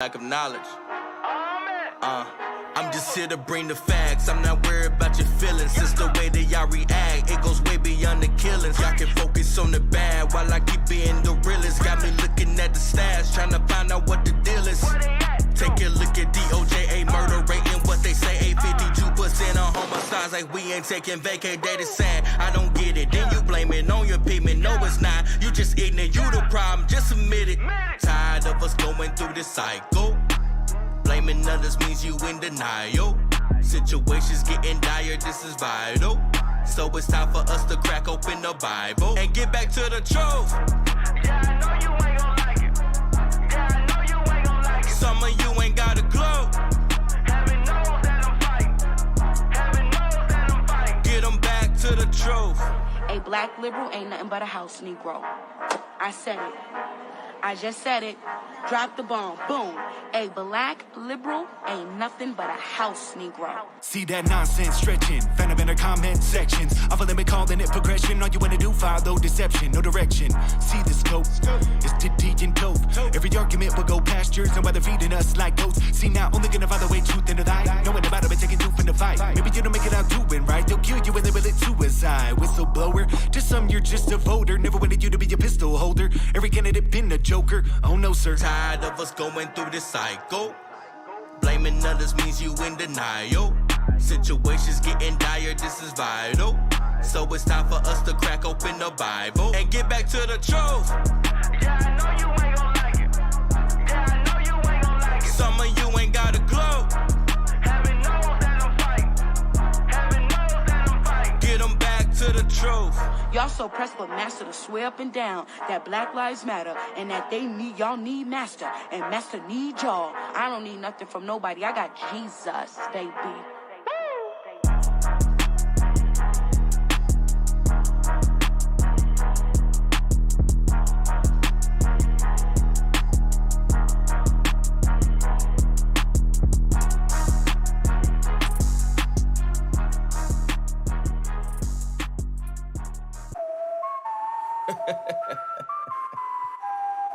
Lack of knowledge. I'm just here to bring the facts. I'm not worried about your feelings. It's the way that y'all react. It goes way beyond the killings. Y'all can focus on the bad while I keep being the realest. Got me looking at the stats, trying to find out what the deal is. Take a look at DOJ, murder rating, what they say, 52% on homicides, like we ain't taking vacay. They the sad, I don't get it. Then you blame it on your payment. No, it's not. You just ignorant. You the problem. Just admit it. Tired of us going through this cycle. Blaming others means you in denial. Situations getting dire, this is vital. So it's time for us to crack open the Bible and get back to the truth. Yeah, I know you ain't gon' like it. Yeah, I know you ain't gon' like it. Some of you ain't got a clue. Heaven knows that I'm fighting. Heaven knows that I'm fighting. Get them back to the truth. A black liberal ain't nothing but a house Negro. I said it. I just said it. Drop the bomb. Boom. A black liberal ain't nothing but a house Negro. See that nonsense stretching, found up in the comment sections. Off a limit, calling it progression. All you wanna do, follow deception, no direction. See the scope, it's DD and dope. Every argument will go past yours, and whether feeding us like goats. See now, only gonna find the way truth into lie. Knowing about it, but taking two from the fight. Maybe you don't make it out doing right. They'll kill you and they will it suicide. Whistleblower, just some you're just a voter. Never wanted you to be a pistol holder. Every candidate been a joker. Oh no, sir. Tired of us going through this cycle. Blaming others means you in denial. Situations getting dire, this is vital. So it's time for us to crack open the Bible and get back to the truth. Yeah, I know you ain't gon' like it. Yeah, I know you ain't gon' like it. Some of you ain't got a clue. Heaven knows that I'm fighting. Heaven knows that I'm fighting. Get them back to the truth. Y'all so pressed but master to swear up and down that Black Lives Matter and that they need, y'all need Master and Master need y'all. I don't need nothing from nobody. I got Jesus, baby.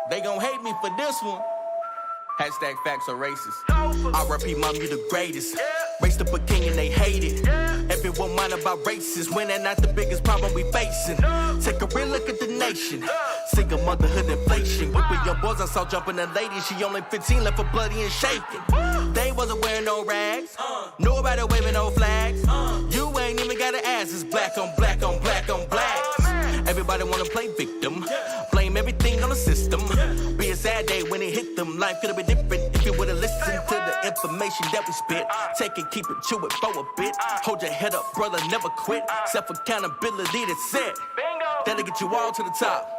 They gon' hate me for this one. Hashtag facts are racist. R.I.P. mom, you the greatest. Raised up a king and they hate it. Everyone mind about racism when they're not the biggest problem we facing. Take a real look at the nation. Single motherhood inflation. Whipping your boys, I saw jumping a lady. She only 15, left her bloody and shaking. They wasn't wearing no rags. Nobody waving no flags. You ain't even gotta ask. It's black on black on black on black. Everybody wanna play victim. Blame everything on the system. Be a sad day when it hit them. Life could've been different if you would've listened to the information that we spit. Take it, keep it, chew it for a bit. Hold your head up, brother, never quit. Self-accountability, that's it. That'll get you all to the top.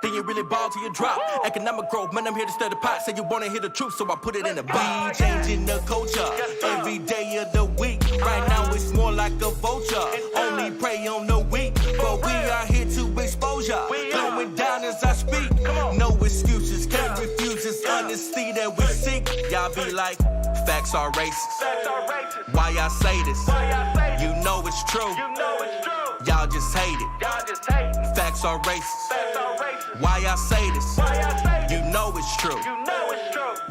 Then you really ball till you drop. Economic growth, man, I'm here to stir the pot. Say you wanna hear the truth, so I put it in a box. Changing the culture every day of the week. Right now it's more like a vulture. Only prey on the weak, but we are here to expose ya. Going down as I speak. No excuses, can't refuse this honesty that we seek. Y'all be like, facts are racist. Why I say this? You know it's true. Y'all just hate it. Facts are racist. Why I say this? You know it's true.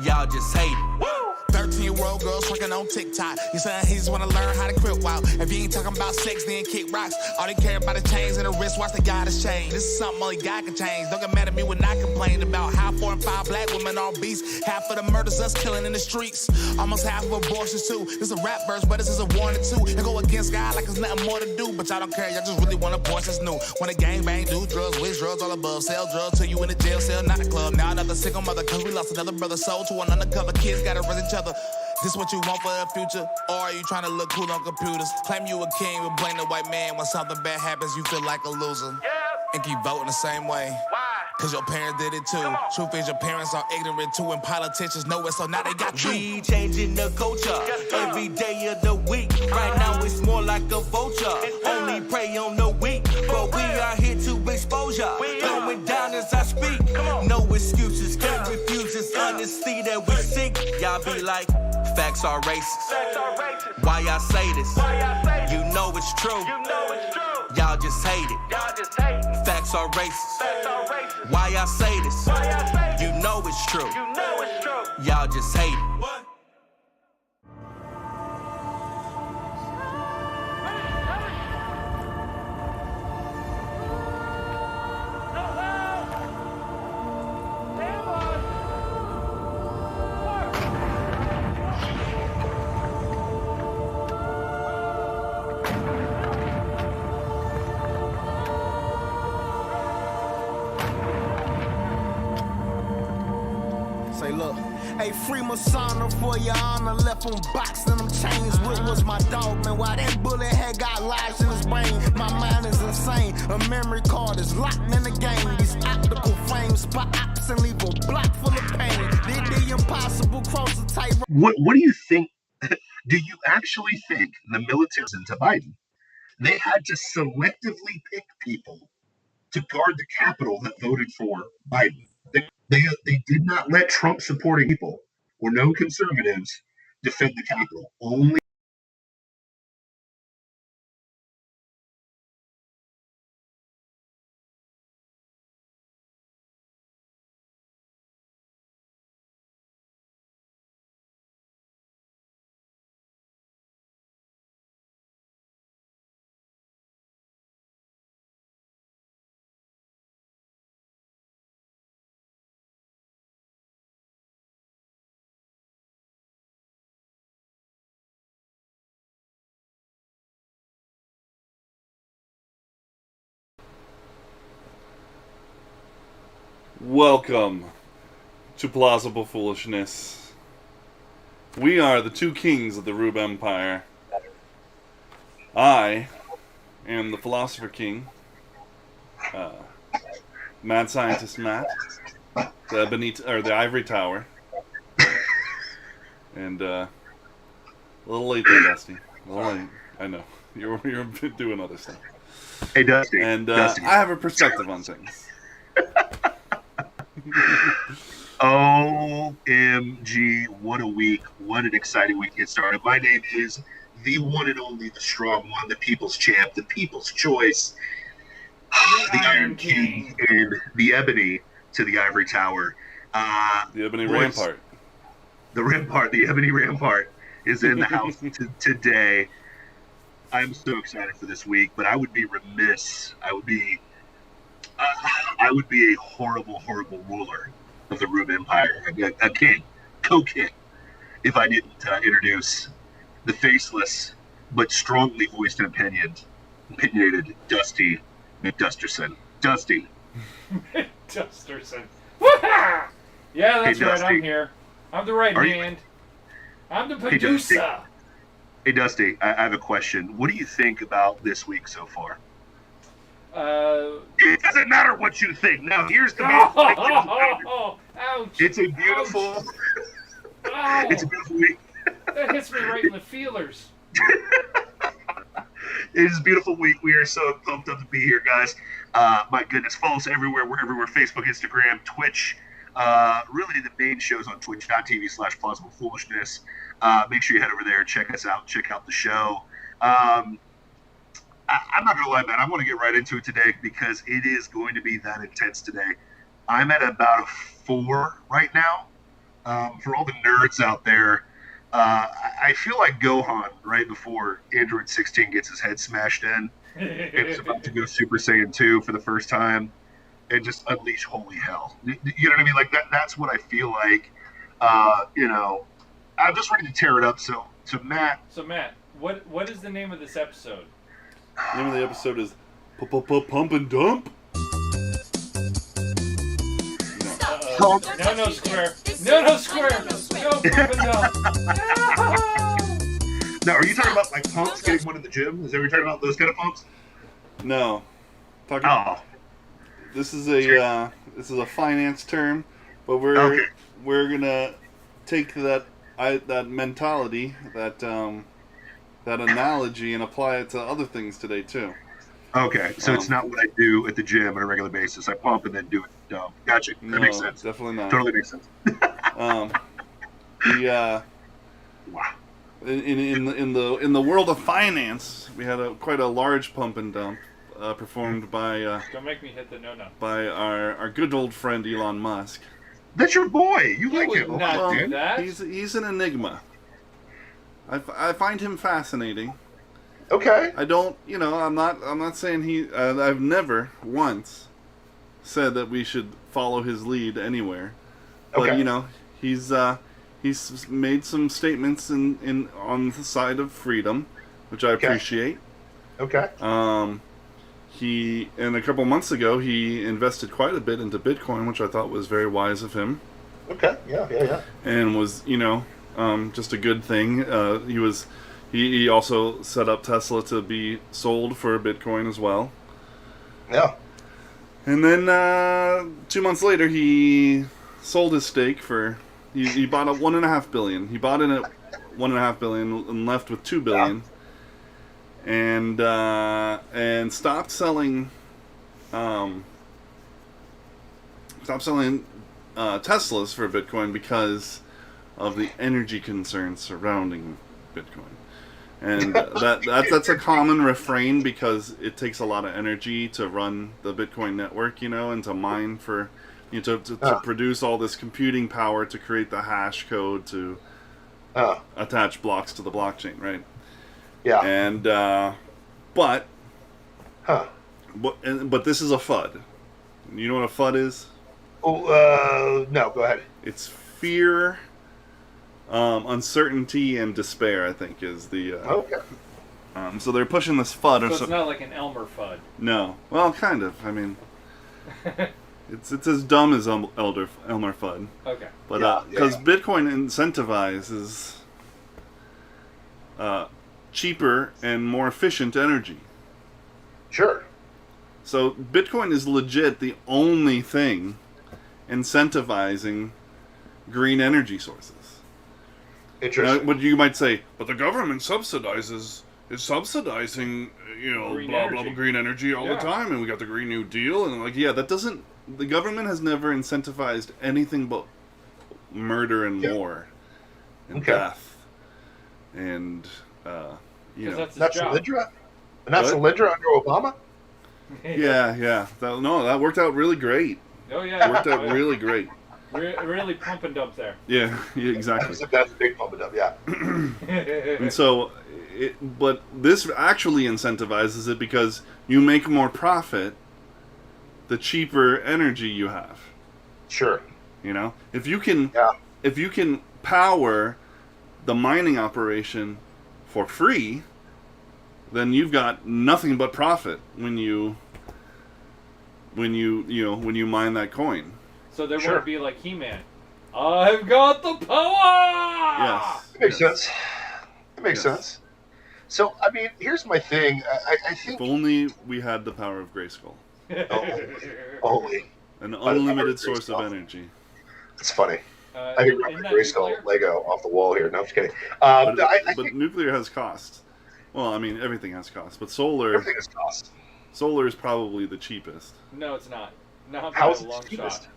Y'all just hate it. 13-year-old girls twerking on TikTok. You saying he just wanna learn how to crip walk. If you ain't talking about sex, then kick rocks. All they care about is chains and the wrist. Watch the goddess change. This is something only God can change. Don't get mad at me when I complain about how 4 and 5 black women are beasts. Half of the murders us killing in the streets. Almost half of abortions too. This is a rap verse, but this is a warning too. And go against God like there's nothing more to do. But y'all don't care. Y'all just really want a voice that's new. Wanna gangbang, do drugs, wish drugs all above. Sell drugs till you in a jail cell, not a club. Now another single mother, cause we lost another brother sold to an undercover. Kids gotta raise each other. This what you want for the future? Or are you trying to look cool on computers? Claim you a king, but blame the white man. When something bad happens, you feel like a loser. And keep voting the same way. Cause your parents did it too. Truth is your parents are ignorant too, and politicians know it, so now they got you. We changing the culture every day of the week. Right now it's more like a vulture. Only prey on the weak, but we are here to expose ya. Going down as I speak. No excuses, can't refuse this honesty that we seek. Y'all be like, facts are racist. Why I say this? You know it's true. Y'all just hate it. Facts are racist. Why I say this? You know know it's true. You know it's true. Y'all just hate it. Say, look, hey, free Masana for your honor. Left on box and them chains. What was my dog, man? Why that bullet had got lodged in his brain? My mind is insane. A memory card is locked in the game. These optical frames spot ops and leave a block full of pain. Did the impossible cross the tight. What do you think? Do you actually think the military into Biden? They had to selectively pick people to guard the Capitol that voted for Biden. They did not let Trump supporting people or no conservatives defend the Capitol. Only Welcome to Plausible Foolishness. We are the two kings of the Rube Empire. I am the Philosopher King, Mad Scientist Matt, the Ivory Tower, and a little late there, Dusty. A little late. I know you're doing other stuff. hey, Dusty. And Dusty. I have a perspective on things. OMG, what a week. What an exciting week to get started. My name is the one and only, the strong one, the people's champ, the people's choice, the Iron King, and the Ebony to the Ivory Tower. The Ebony boys, Rampart. The Ebony Rampart is in the house today. I'm so excited for this week, but I would be remiss. I would be a horrible, horrible ruler of the Rube Empire, a king, co-king, if I didn't introduce the faceless but strongly voiced and opinionated Dusty McDusterson. Dusty. Dusterson. Woo-ha! Yeah, that's Hey, right. Dusty. I'm here. I'm the right Are you- hand. I'm the Hey, Dusty. producer. Hey, Dusty, I have a question. What do you think about this week so far? It doesn't matter what you think. Now, here's the main thing. Ouch! It's a beautiful, Ow! it's a beautiful week. That hits me right in the feelers. It is a beautiful week. We are so pumped up to be here, guys. My goodness, follow us everywhere. We're everywhere. Facebook, Instagram, Twitch. Really, the main shows on twitch.tv/plausible foolishness. Make sure you head over there, check us out, check out the show. I'm not going to lie, man. I want to get right into it today because it is going to be that intense today. I'm at about a 4 right now. For all the nerds out there, I feel like Gohan right before Android 16 gets his head smashed in. It was about to go Super Saiyan 2 for the first time and just unleash holy hell. You know what I mean? Like that's what I feel like. I'm just ready to tear it up. So Matt. So Matt, what is the name of this episode? The name of the episode is Pump and Dump. No square. No square. No pump and dump. Now, are you talking about like pumps getting one in the gym? Is that what you're talking about? Those kind of pumps? No. Talking. Oh, This is a finance term, but we're gonna take that mentality, that analogy, and apply it to other things today too. okay. So it's not what I do at the gym on a regular basis. I pump and then do it. Gotcha. That makes sense. Definitely not. Totally makes sense. Wow. In the world of finance, we had quite a large pump and dump performed by Don't make me hit the no. by our good old friend Elon Musk. That's your boy. You like would him. not Come on, do dude. that. He's an enigma. I find him fascinating. Okay. I don't, I'm not saying I've never once said that we should follow his lead anywhere. But, Okay. He's made some statements on the side of freedom, which I appreciate. Okay. And a couple months ago, he invested quite a bit into Bitcoin, which I thought was very wise of him. Okay. Yeah. And was, just a good thing. He also set up Tesla to be sold for Bitcoin as well. Yeah. And then 2 months later, he sold his stake for. He bought a $1.5 billion. He bought in at $1.5 billion and left with $2 billion. Yeah. And stopped selling. Teslas for Bitcoin because of the energy concerns surrounding Bitcoin. And that's a common refrain because it takes a lot of energy to run the Bitcoin network, and to mine for, to produce all this computing power to create the hash code to attach blocks to the blockchain, right? Yeah. And but this is a FUD. You know what a FUD is? Oh, no. Go ahead. It's fear, uncertainty, and despair, I think, is the... Okay. So they're pushing this FUD. So it's not like an Elmer FUD. No. Well, kind of. I mean, it's as dumb as Elmer FUD. Okay. But because Bitcoin incentivizes cheaper and more efficient energy. Sure. So Bitcoin is legit the only thing incentivizing green energy sources. Interesting. Now, but you might say, but the government is subsidizing, Green blah, energy. blah, blah, green energy all the time, and we got the Green New Deal, and the government has never incentivized anything but murder and war and death. And, That's his That's job. Solyndra? And that's Solyndra under Obama? Yeah. That worked out really great. Oh, yeah. Worked out really great. Really pump and dump there. Yeah, exactly. That's a big pump it up, yeah. And so, but this actually incentivizes it because you make more profit the cheaper energy you have. Sure. If you can power the mining operation for free, then you've got nothing but profit when you mine that coin. So there won't be like He-Man. I've got the power! Yes. It makes sense. It makes sense. So, I mean, here's my thing. I think... If only we had the power of Grayskull. Only. An unlimited source of energy. It's funny. I think isn't that Grayskull nuclear? Lego off the wall here. No, I'm just kidding. But I think nuclear has costs. Well, I mean, everything has costs. But solar everything is cost. Solar is probably the cheapest. No, it's not. Not How by is a it long the cheapest? shot.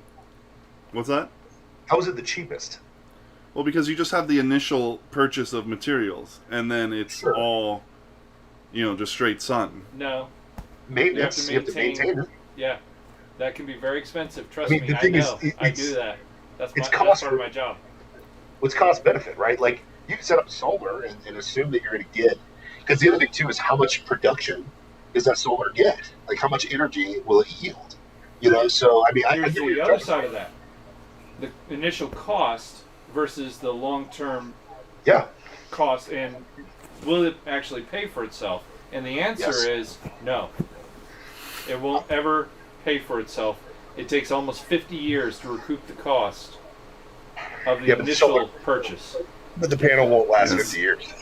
What's that? How is it the cheapest? Well, because you just have the initial purchase of materials, and then it's all, just straight sun. No. Maintenance. You have to maintain it. Yeah. That can be very expensive. Trust I mean, me, the thing I is, know. it's- I do that. That's it's part cost- of my job. What's cost benefit, right? Like, you can set up solar and assume that you're going to get... Because the other thing, too, is how much production does that solar get? Like, how much energy will it yield? So, I mean, I Here's get what the you're other talking side about. of that. The initial cost versus the long-term cost, and will it actually pay for itself? And the answer Yes. is no. It won't ever pay for itself. It takes almost 50 years to recoup the cost of the Yeah, but initial solar- purchase. But the panel won't last Yes. 50 years.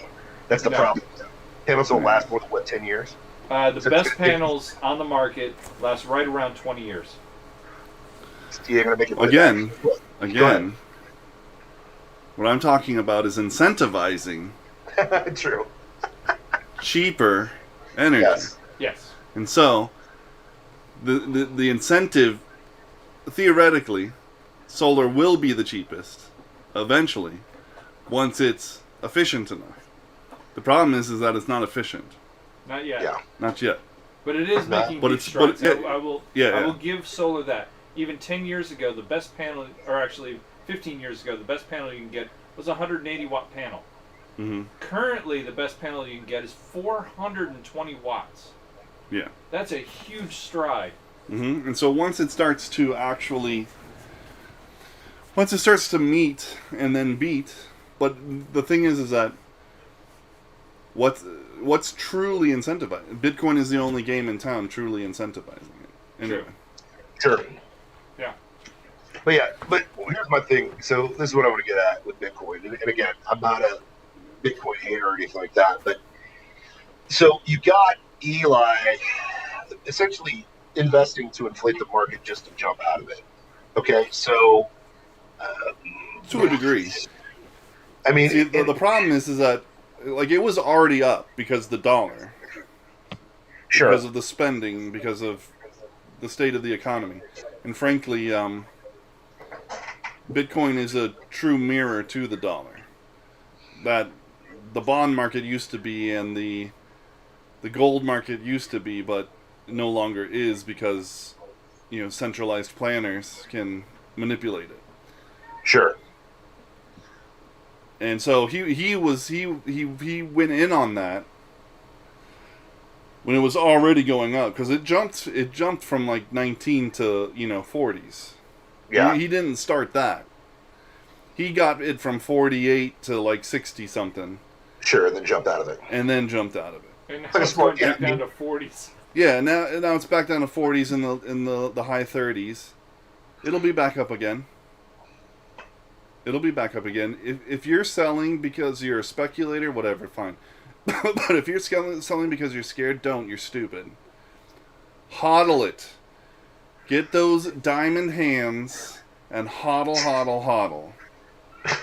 That's the No. problem. Panels don't last more than, 10 years? The So best it's- panels on the market last right around 20 years. You're going to make it... Again, what I'm talking about is incentivizing True. cheaper energy. Yes. Yes. And so, the incentive, theoretically, solar will be the cheapest, eventually, once it's efficient enough. The problem is that it's not efficient. Not yet. Yeah. Not yet. But it is making But big it's- but strides. it- I will yeah. give solar that. even 10 years ago, the best panel, or actually 15 years ago, the best panel you can get was a 180 watt panel. Mm-hmm. Currently, the best panel you can get is 420 watts. Yeah. That's a huge stride. Mm-hmm. And so once it starts to meet and then beat, but the thing is that what's truly incentivizing? Bitcoin is the only game in town truly incentivizing it. Anyway. Sure. Yeah. But here's my thing. So this is what I want to get at with Bitcoin. And again, I'm not a Bitcoin hater or anything like that. But so you got Eli essentially investing to inflate the market just to jump out of it. Okay, so to a degree. I mean, see, the problem is that like it was already up because the dollar, sure, because of the spending, because of the state of the economy, and frankly, Bitcoin is a true mirror to the dollar. That the bond market used to be, and the gold market used to be, but no longer is because centralized planners can manipulate it. Sure. And so he went in on that when it was already going up, because it jumped from like 19 to 40s. Yeah. He didn't start that. He got it from 48 to like 60 something. Sure, and then jumped out of it. And now it's going back down to 40s. Yeah, now it's back down to 40s in the high 30s. It'll be back up again. If you're selling because you're a speculator, whatever, fine. But if you're selling because you're scared, don't. You're stupid. Hodl it. Get those diamond hands and hodl.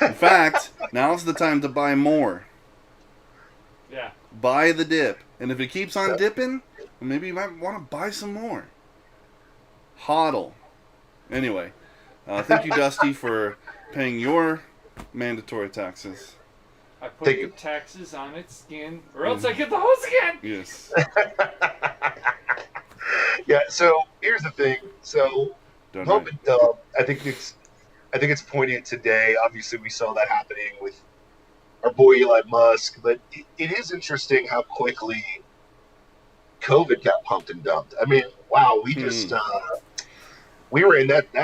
In fact, now's the time to buy more. Yeah. Buy the dip. And if it keeps on dipping, maybe you might want to buy some more. Hodl. Anyway, thank you, Dusty, for paying your mandatory taxes. I put your taxes on its skin, or else I get the whole skin. Yes. Yeah. So here's the thing. So Pump and Dump, I think it's poignant today. Obviously, we saw that happening with our boy Elon Musk, but it is interesting how quickly COVID got pumped and dumped. I mean, wow, we just we were in that. We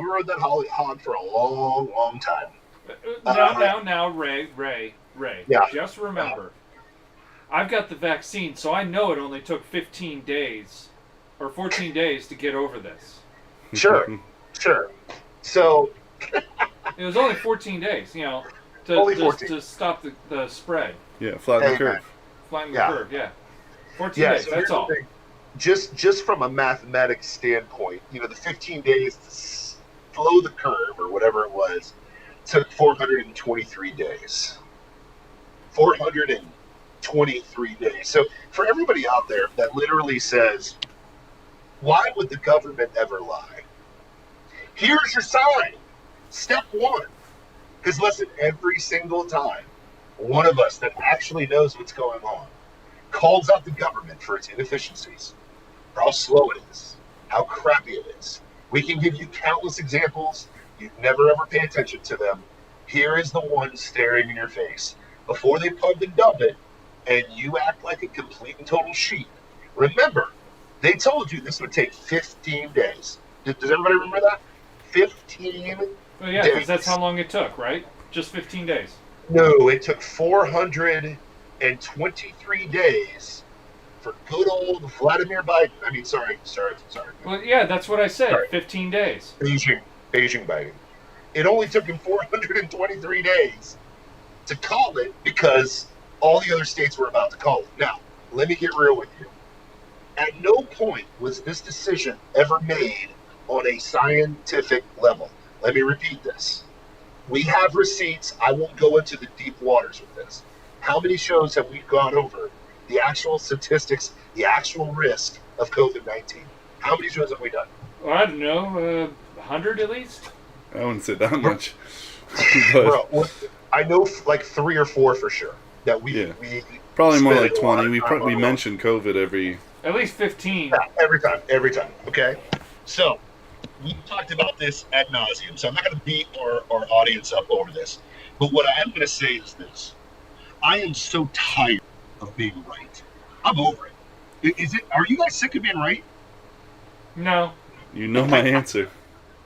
rode that hog for a long time. Now, Ray. Yeah. Just remember, I've got the vaccine, so I know it only took 15 days or 14 days to get over this. Sure. So it was only 14 days, to stop the spread. Yeah, flatten the curve. Flatten the curve, yeah. 14 days, so that's all. Just from a mathematics standpoint, the 15 days to slow the curve or whatever it was took 423 days. 423 days. So for everybody out there that literally says, why would the government ever lie? Here's your sign. Step one. Because listen, every single time one of us that actually knows what's going on calls out the government for its inefficiencies, for how slow it is, how crappy it is. We can give you countless examples. You'd never ever pay attention to them. Here is the one staring in your face. Before they pump and dump it, and you act like a complete and total sheep. Remember, they told you this would take 15 days. Does everybody remember that? 15 Well, yeah, because that's how long it took, right? Just 15 days. No, it took 423 days for good old Vladimir Biden. I mean, sorry. Well, yeah, that's what I said. Sorry. 15 days. Beijing Biden. It only took him 423 days to call it because all the other states were about to call it. Now, let me get real with you. At no point was this decision ever made on a scientific level. Let me repeat this. We have receipts. I won't go into the deep waters with this. How many shows have we gone over the actual statistics, the actual risk of COVID-19? How many shows have we done? Well, I don't know, 100 at least? I wouldn't say that much. Bro, I know like 3 or 4 for sure that we probably more like 20. We mentioned COVID every. At least 15. Yeah, every time. Okay, so we've talked about this ad nauseum, so I'm not going to beat our audience up over this. But what I am going to say is this. I am so tired of being right. I'm over it. Are you guys sick of being right? No. You know my answer.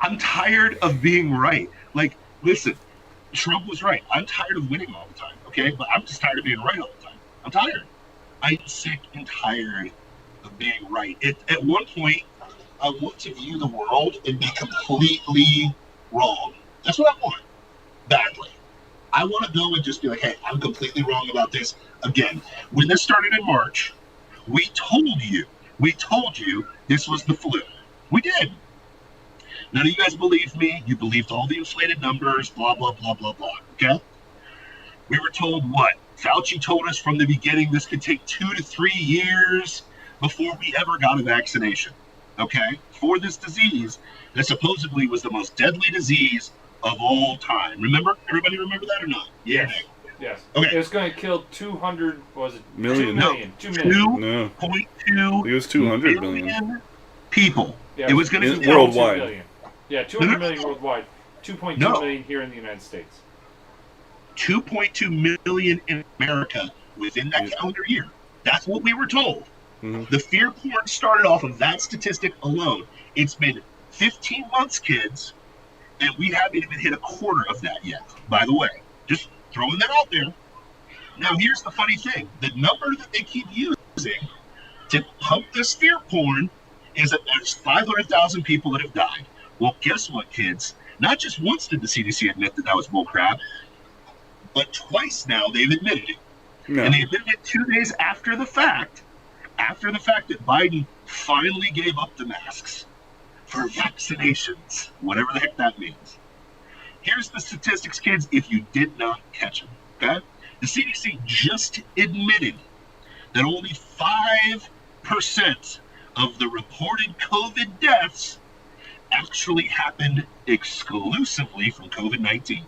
I'm tired of being right. Like, listen, Trump was right. I'm tired of winning all the time, okay? But I'm just tired of being right all the time. I'm tired. I'm sick and tired of being right. At one point, I want to view the world and be completely wrong. That's what I want. Badly. I want to go and just be like, hey, I'm completely wrong about this. Again, when this started in March, we told you this was the flu. We did. None of you guys believed me. You believed all the inflated numbers, blah, blah, blah, blah, blah. Okay? We were told what? Fauci told us from the beginning this could take 2 to 3 years before we ever got a vaccination. Okay? For this disease that supposedly was the most deadly disease of all time. Remember? Everybody remember that or not? Yeah. Yes. Okay. It was going to kill 200, what was it? Million. 2 million. No. 2 million. No. 2.2 It was 200 million people. Yeah, it was going to in- kill worldwide. 2 million. Yeah, 200 million worldwide. 2.2 million here in the United States. 2.2 million in America within that calendar year. That's what we were told. Mm-hmm. The fear porn started off of that statistic alone. It's been 15 months, kids, and we haven't even hit a quarter of that yet, by the way. Just throwing that out there. Now, here's the funny thing. The number that they keep using to pump this fear porn is that there's 500,000 people that have died. Well, guess what, kids? Not just once did the CDC admit that was bullcrap, but twice now they've admitted it. No. And they admitted it 2 days after the fact that Biden finally gave up the masks for vaccinations, whatever the heck that means. Here's the statistics, kids, if you did not catch them, okay? The CDC just admitted that only 5% of the reported COVID deaths actually happened exclusively from COVID-19.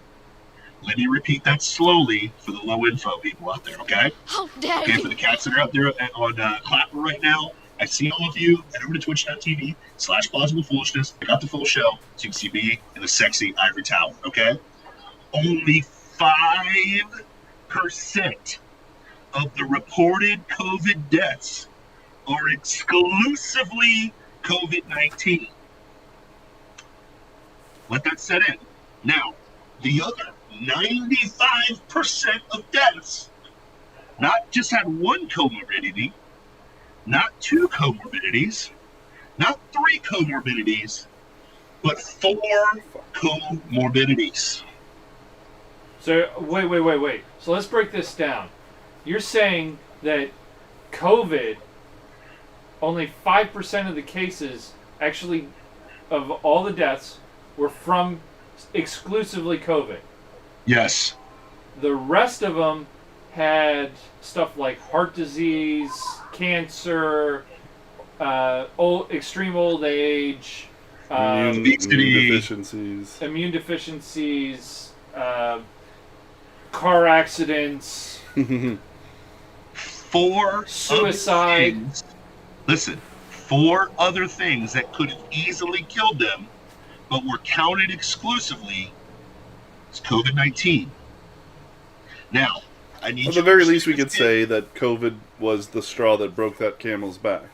Let me repeat that slowly for the low info people out there, okay? How dare Okay, you! for the cats that are out there on Clapper right now, I see all of you. Head over to twitch.tv/Plausible Foolishness. Check out the full show so you can see me in the sexy ivory tower, okay? Only 5% of the reported COVID deaths are exclusively COVID-19. Let that set in. Now, the other 95% of deaths not just had one comorbidity, not 2 comorbidities, not 3 comorbidities, but 4 comorbidities. So, wait. So let's break this down. You're saying that COVID, only 5% of the cases, actually, of all the deaths, were from exclusively COVID. Yes. The rest of them had stuff like heart disease, cancer, extreme old age, immune deficiencies, car accidents, 4 suicide. Listen, 4 other things that could have easily killed them, but were counted exclusively as COVID-19. Now, I need At the very least, we could say that COVID was the straw that broke that camel's back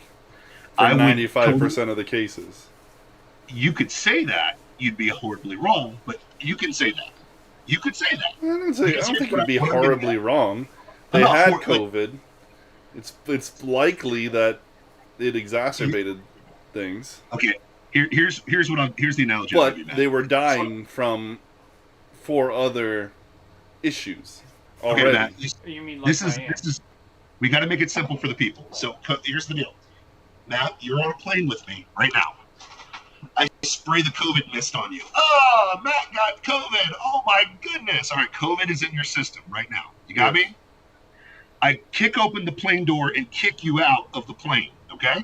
for 95% of the cases. You could say that. You'd be horribly wrong, but you can say that. You could say that. I don't think you'd be horribly wrong. They had COVID. It's likely that it exacerbated things. Okay, here's the analogy. But they were dying from 4 other issues already. Okay, Matt, You mean like this is we got to make it simple for the people. So here's the deal, Matt. You're on a plane with me right now. I spray the COVID mist on you. Oh, Matt got COVID. Oh my goodness. All right, COVID is in your system right now. You got me? I kick open the plane door and kick you out of the plane. Okay?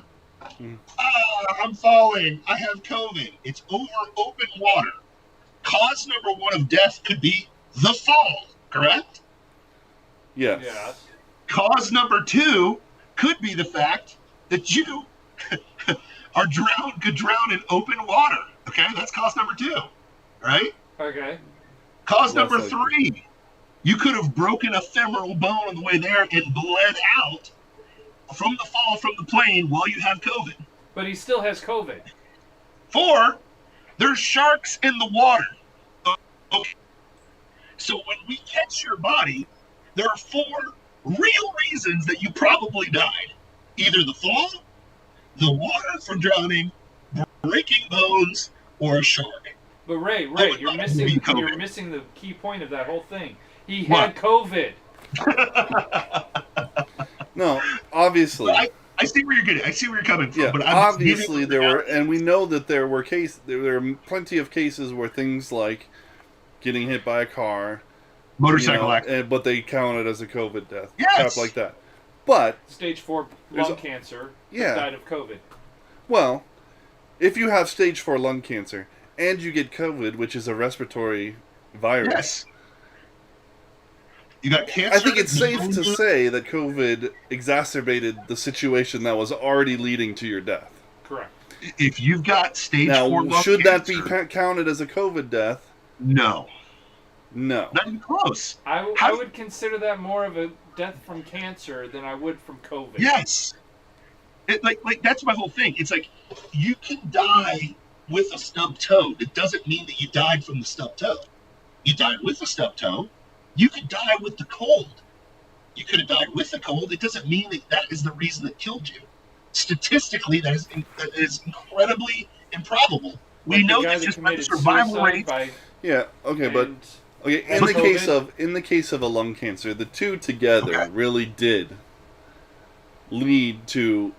I'm falling. I have COVID. It's over open water. Cause number 1 of death could be the fall, correct? Yes. Yes. Cause number 2 could be the fact that you could drown in open water, Okay, that's cause number 2. Right? Okay. Cause Less number likely. 3, you could have broken a femoral bone on the way there and bled out from the fall from the plane while you have COVID. But he still has COVID. 4, there's sharks in the water. Okay. So when we catch your body, there are 4 real reasons that you probably died. Either the fall, the water from drowning, breaking bones, or a shark. But Ray, would you're not missing be COVID. you're missing the key point of that whole thing. He What? had COVID. No, obviously. I see where you're getting. I see where you're coming from. Yeah, but I'm just obviously giving there the were, and we know that there were there are plenty of cases where things like getting hit by a car, motorcycle accident. but they counted as a COVID death, Yes! crap like that. But Stage 4 There's lung a- cancer. Yeah. Died of COVID. well, if you have stage 4 lung cancer and you get COVID, which is a respiratory virus, Yes. You got cancer. I think it's safe to say that COVID exacerbated the situation that was already leading to your death. Correct. If you've got stage 4 Now, lung should that be cancer, counted as a COVID death? No. No. Not even close. I How- would consider that more of a death from cancer than I would from COVID. Yes. Like that's my whole thing. It's like you can die with a stubbed toe. It doesn't mean that you died from the stubbed toe. You died with a stubbed toe. You could die with the cold. You could have died with the cold. It doesn't mean that that is the reason that killed you. Statistically, that is incredibly improbable. We Like the know guy that that just by the committed survival suicide rate. by Yeah. Okay, but and okay. and COVID. In the case of a lung cancer, the two together really did lead to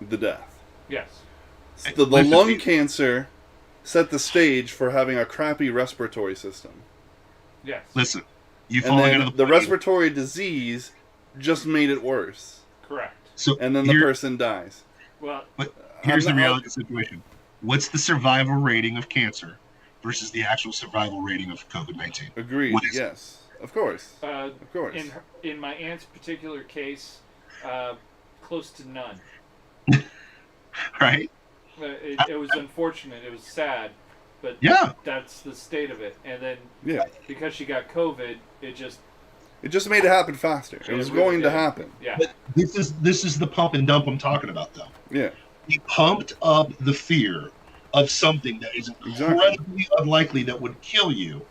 the death. Yes. The Listen, lung it- cancer set the stage for having a crappy respiratory system, Yes. Listen, you and falling out then of the plane. respiratory disease just made it worse, Correct. So and then the person dies. Well, But here's the I'm not- reality of the situation. What's the survival rating of cancer versus the actual survival rating of COVID-19? Agreed. What is it? Yes, of course. of course. In my aunt's particular case, close to none. Right? It was unfortunate. It was sad, but Yeah. that's the state of it. And then Yeah, because she got COVID, it just it just made it happen faster. It was going to happen. yeah. But this is the pump and dump I'm talking about, though. Yeah. We pumped up the fear of something that is incredibly unlikely that would kill you,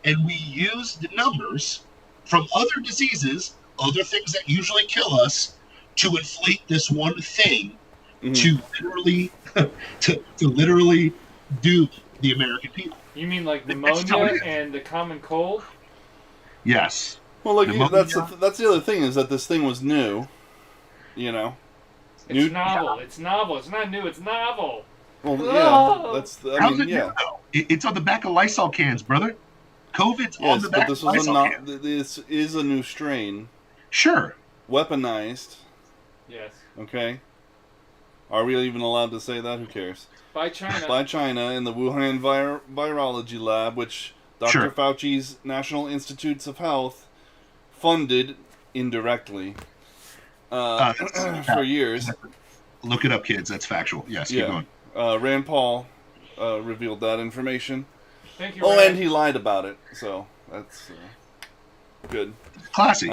and we used the numbers from other diseases, other things that usually kill us, to inflate this one thing to literally to literally dupe the American people. You mean like That's pneumonia how it is. and the common cold? Yes. Well, like Pneumonia. that's the other thing is that this thing was new. You know. It's novel. It's novel. It's not new. It's novel. Well, Oh. yeah, that's. I How's mean, it new, yeah. though? It's on the back of Lysol cans, brother. COVID's on Yes, the but back this of was Lysol cans. this is a new strain, Sure. weaponized. Yes. Okay. Are we even allowed to say that? Who cares? By China. By China in the Wuhan virology lab, which Dr. Sure. Fauci's National Institutes of Health funded indirectly for years. Look it up, kids. That's factual. Yes, keep Yeah. going. Rand Paul revealed that information. Thank you. Oh, Ryan. and he lied about it, so that's good. Classy.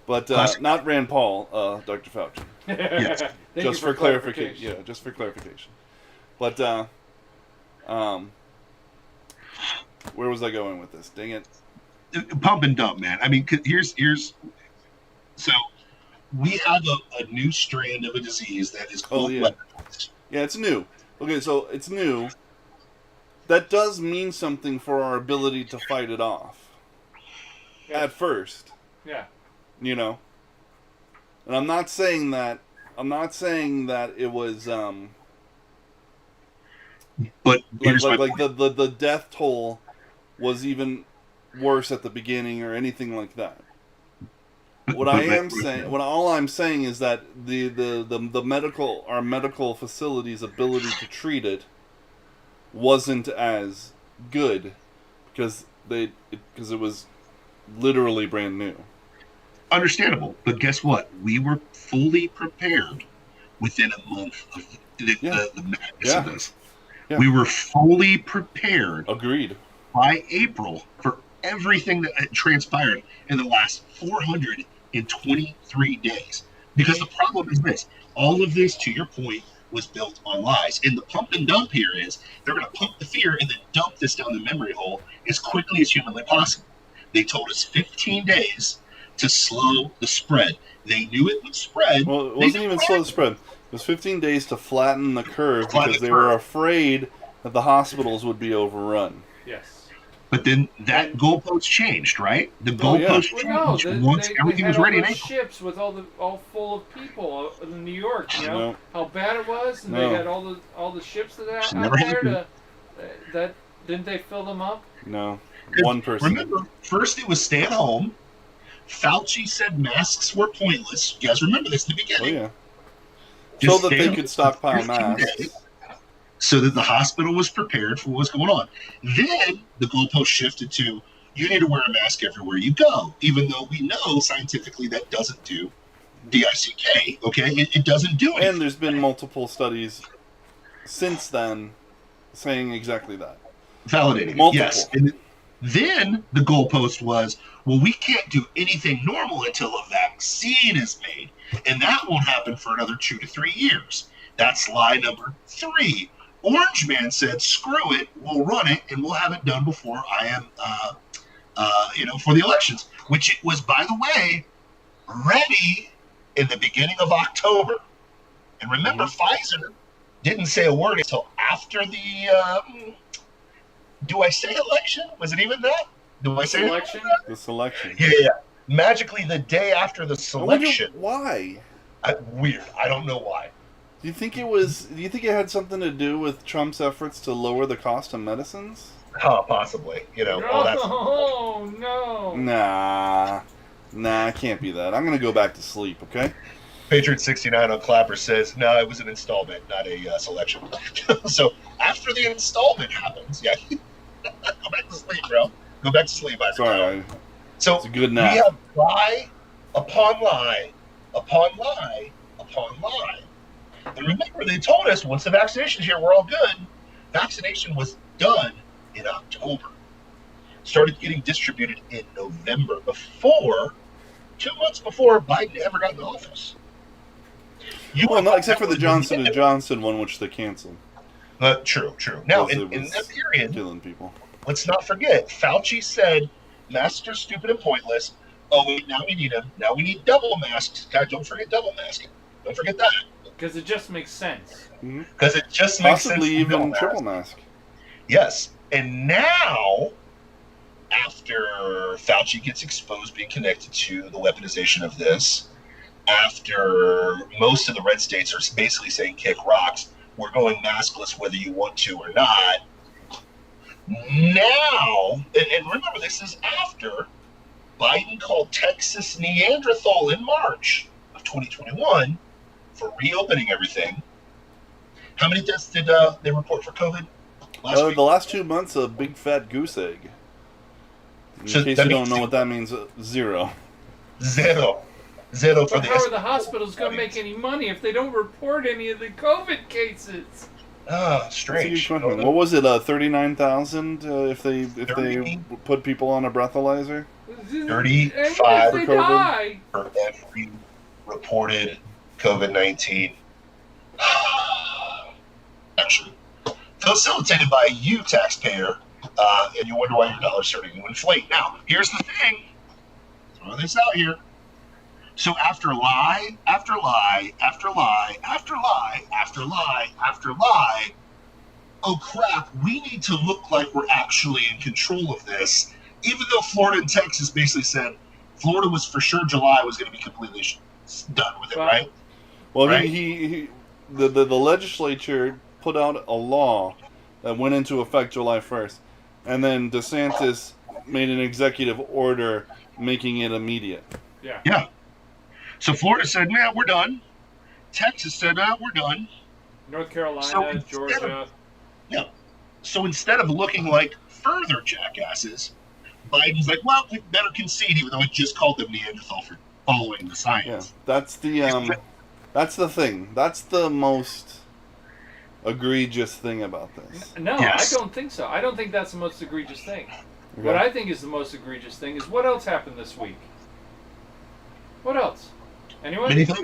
But Classic. not Rand Paul, Dr. Fauci. Yes. Thank Just you for clarification. Yeah, just for clarification. But where was I going with this? Dang it! Pump and dump, man. I mean, 'cause here's so we have a new strand of a disease that is called yeah. weaponized. Yeah, it's new. Okay, so it's new. That does mean something for our ability to fight it off. Yeah. At first, Yeah. you know. And I'm not saying that it was But here's my like point. the death toll was even worse at the beginning or anything like that. What all I'm saying is that the medical facility's ability to treat it wasn't as good because it was literally brand new. Understandable, but guess what? We were fully prepared within a month of the madness of this. Yeah. We were fully prepared. Agreed. By April for everything that had transpired in the last 423 days. Because the problem is this: all of this, to your point, was built on lies. And the pump and dump here is they're going to pump the fear and then dump this down the memory hole as quickly as humanly possible. They told us 15 days to slow the spread. They knew it would spread. Well, it wasn't even slow the spread. It was 15 days to flatten the curve because they were afraid that the hospitals would be overrun. Yes. But then that goalpost changed, right? The goalpost changed once everything was ready in April. Ships with all full of people in New York. You know how bad it was, and they had all the ships that out there. That didn't they fill them up? No, one person. Remember, first it was stay at home. Fauci said masks were pointless. You guys remember this in the beginning? Oh yeah. So that they could stockpile masks. So that the hospital was prepared for what was going on. Then the goalpost shifted to, you need to wear a mask everywhere you go, even though we know scientifically that doesn't do DICK, okay? It doesn't do anything. And there's been multiple studies since then saying exactly that. Validating multiple. Yes. And then the goalpost was, well, we can't do anything normal until a vaccine is made. And that won't happen for another 2 to 3 years. That's lie number 3. Orange Man said, screw it, we'll run it, and we'll have it done before I am, for the elections. Which it was, by the way, ready in the beginning of October. And remember, Pfizer didn't say a word until after the, do I say election? Was it even that? Do I say election? The selection. Yeah. Magically, the day after the selection. Why? Weird. I don't know why. Do you think it had something to do with Trump's efforts to lower the cost of medicines? Possibly. All that. Oh, no. Nah, it can't be that. I'm going to go back to sleep, okay? Patriot69 on Clapper says, no, it was an installment, not a selection. So after the installment happens, go back to sleep, bro. Go back to sleep. Sorry. So it's a good nap. We have lie upon lie upon lie upon lie. And remember, they told us once the vaccination's here, we're all good. Vaccination was done in October. Started getting distributed in November, 2 months before Biden ever got in office. Except for the Johnson & Johnson one, which they canceled. True. Now, in that period, killing people. Let's not forget, Fauci said, masks are stupid and pointless. Oh, wait, now we need them. Now we need double masks. God, don't forget double masking. Don't forget that. Because it just makes sense. Because it just makes sense. Possibly even triple mask. Yes. And now, after Fauci gets exposed being connected to the weaponization of this, after most of the red states are basically saying kick rocks, we're going maskless whether you want to or not. Now, and remember, this is after Biden called Texas Neanderthal in March of 2021 for reopening everything. How many deaths did they report for COVID last week? The last 2 months, a big fat goose egg. In case you don't know what that means, 0. Zero for but the. How are the hospitals going to make any money if they don't report any of the COVID cases? Strange. What was it? 39,000 if they put people on a breathalyzer. 35 for COVID for every reported COVID-19. Actually, facilitated by you, taxpayer, and you wonder why your dollar's starting to inflate. Now, here's the thing. Throw this out here. So after lie, after lie, after lie, after lie, after lie, after lie, oh crap, we need to look like we're actually in control of this, even though Florida and Texas basically said Florida was for sure July was going to be completely done with it, right? Well, right? The legislature put out a law that went into effect July 1st, and then DeSantis made an executive order making it immediate. Yeah. So Florida said, "Yeah, we're done." Texas said, we're done." North Carolina, Georgia. So instead of looking like further jackasses, Biden's like, well, we better concede, even though it just called them Neanderthal for following the science. Yeah, that's the thing. That's the most egregious thing about this? No, Yes. I don't think so. I don't think that's the most egregious thing. Okay. What I think is the most egregious thing is what else happened this week? What else? Anyone? Many things.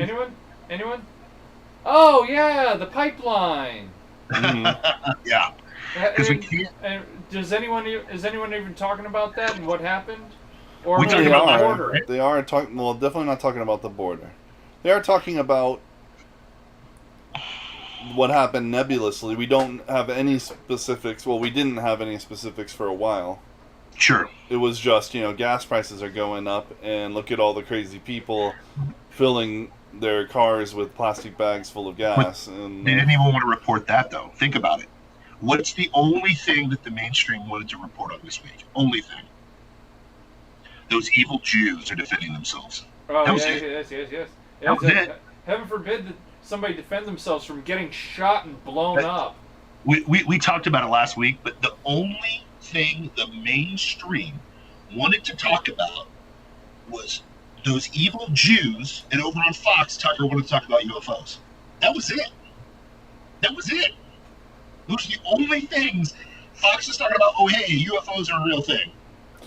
Anyone? Oh yeah, the pipeline. Yeah. Because we can't. Is anyone even talking about that and what happened? Or We maybe talking about the the border? border. They are talking. Well, definitely not talking about the border. They are talking about what happened nebulously. We don't have any specifics. Well, we didn't have any specifics for a while. Sure. It was just, gas prices are going up, and look at all the crazy people filling their cars with plastic bags full of gas. And They didn't even want to report that, though. Think about it. What's the only thing that the mainstream wanted to report on this week? Only thing. Those evil Jews are defending themselves. Oh, That was yes, it. yes. That was it. Heaven forbid that somebody defend themselves from getting shot and blown up. We talked about it last week, but the only thing the mainstream wanted to talk about was those evil Jews, and over on Fox, Tucker wanted to talk about UFOs. That was it. That was it. Those are the only things. Fox is talking about, oh, hey, UFOs are a real thing.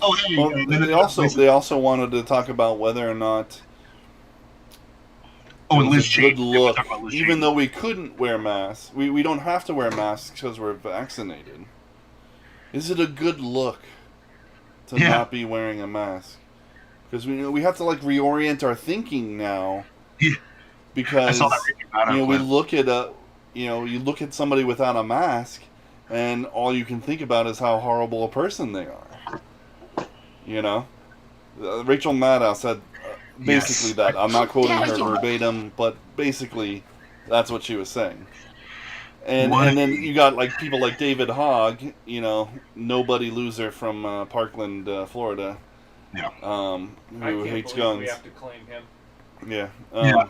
Oh, hey. well, they also wanted to talk about whether or not Oh, and it was Liz a Cheney. good Yeah, we'll look, talk about Liz even Cheney. though we couldn't wear masks. We don't have to wear masks because we're vaccinated. Is it a good look to Yeah. not be wearing a mask? Because we have to reorient our thinking now. Yeah. I Because saw that reading about it. we look at you look at somebody without a mask, and all you can think about is how horrible a person they are. Rachel Maddow said basically Yes. that. I'm not quoting her verbatim, but basically that's what she was saying. And then you got people like David Hogg, nobody loser from Parkland, Florida. Yeah. I Who can't hates believe guns. we have to claim him. Yeah. Yeah.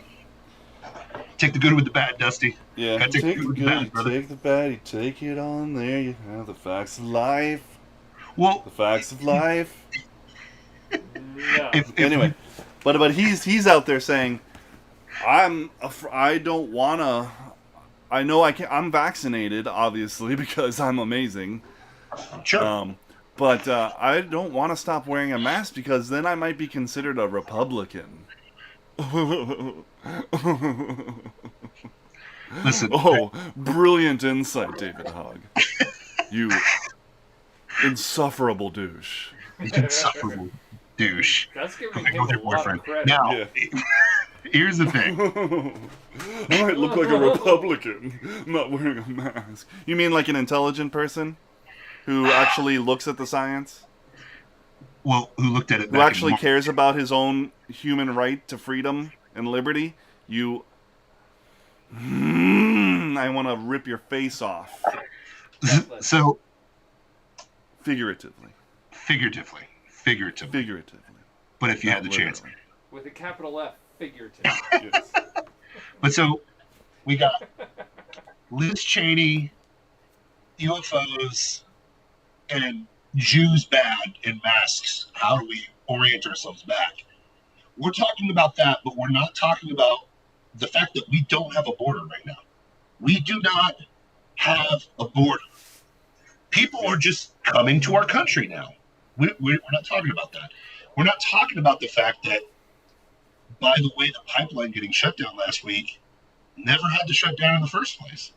Take the good with the bad, Dusty. Yeah, Gotta take the with good, you brother. take the bad, you take it on there. You have the facts of life. Well, The facts of life. No. if Anyway, but he's out there saying, I don't wanna. I know I can. I'm vaccinated, obviously, because I'm amazing. sure. But I don't want to stop wearing a mask because then I might be considered a Republican. Listen. Oh, brilliant insight, David Hogg. You insufferable douche. Insufferable douche. That's giving Go him with a your lot boyfriend. of credit. Now, Yeah. here's the thing. I might look like a Republican not wearing a mask. You mean like an intelligent person who actually looks at the science? Well, who looked at it? Who back in actually March. cares about his own human right to freedom and liberty? I want to rip your face off. So, Figuratively. figuratively. Figuratively. But if you Not had the chance. literally. With a capital F, figurative. Yes. But so, we got Liz Cheney, UFOs, and Jews bad in masks. How do we orient ourselves back? We're talking about that, but we're not talking about the fact that we don't have a border right now. We do not have a border. People are just coming to our country now. We're not talking about that. We're not talking about the fact that, by the way, the pipeline getting shut down last week never had to shut down in the first place.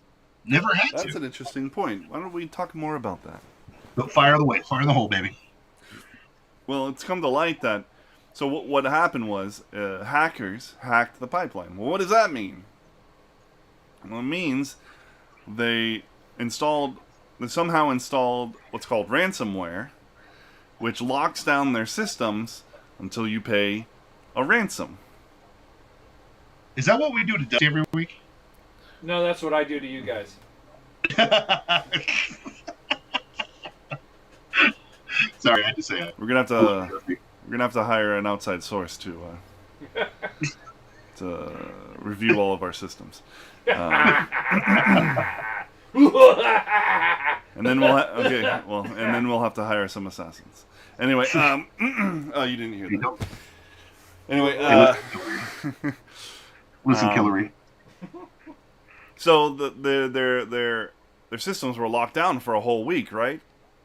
Never had That's to. an interesting point. Why don't we talk more about that? But fire the way, fire the hole, baby. Well, it's come to light that. So what happened was hackers hacked the pipeline. Well, what does that mean? Well, it means they somehow installed what's called ransomware, which locks down their systems until you pay a ransom. Is that what we do to Dusty every week? No, that's what I do to you guys. Sorry, I had to say it. We're gonna have to hire an outside source to review all of our systems. And then we'll have to hire some assassins. Anyway, oh, you didn't hear that. Anyway, Listen, Hillary. So their systems were locked down for a whole week, right?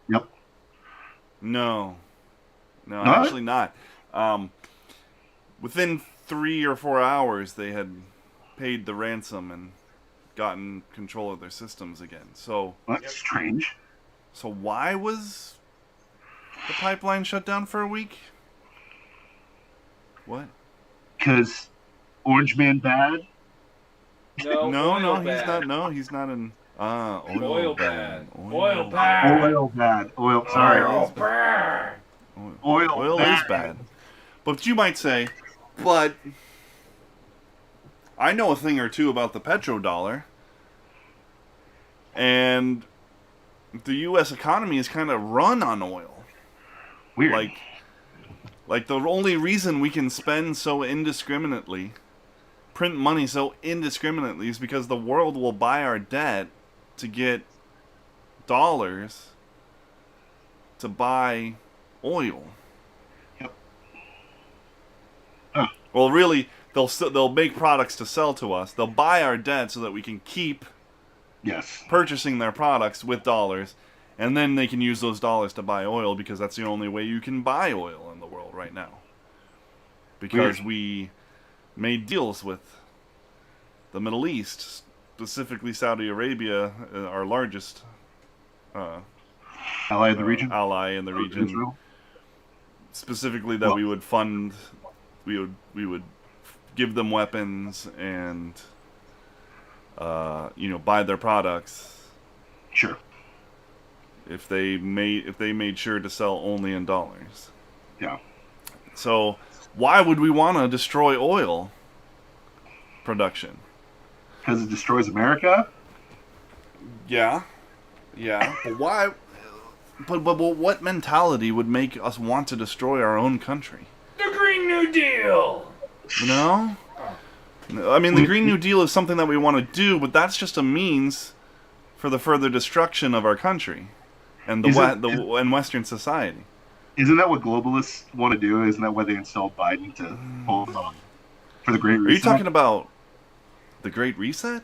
Yep. No, Not? actually not. Within 3 or 4 hours, they had paid the ransom and gotten control of their systems again. So That's strange. So why was the pipeline shut down for a week? What? Because Orange Man bad? No, No, oil he's bad. not. No, he's not in. Oil bad. bad. Oil Oil bad. Oil bad. Oil, sorry. Oil bad. Oil is bad. bad. But you might say, but I know a thing or two about the petrodollar, and the U.S. economy is kind of run on oil. Weird. Like the only reason we can spend so indiscriminately, print money so indiscriminately, is because the world will buy our debt to get dollars to buy oil. Yep. Well, really, they'll make products to sell to us. They'll buy our debt so that we can keep Yes. purchasing their products with dollars, and then they can use those dollars to buy oil because that's the only way you can buy oil in the world right now. Because we made deals with the Middle East, specifically Saudi Arabia, our largest Ally in the region? ally in the region. Israel? Specifically that we would fund, we would give them weapons and buy their products. Sure. If they made sure to sell only in dollars. Yeah. So why would we want to destroy oil production? Because it destroys America? Yeah. But why? But what mentality would make us want to destroy our own country? The Green New Deal. No? I mean, the Green New Deal is something that we want to do, but that's just a means for the further destruction of our country and and Western society. Isn't that what globalists want to do? Isn't that why they installed Biden to hold on for the Great Reset? Are you talking about the Great Reset?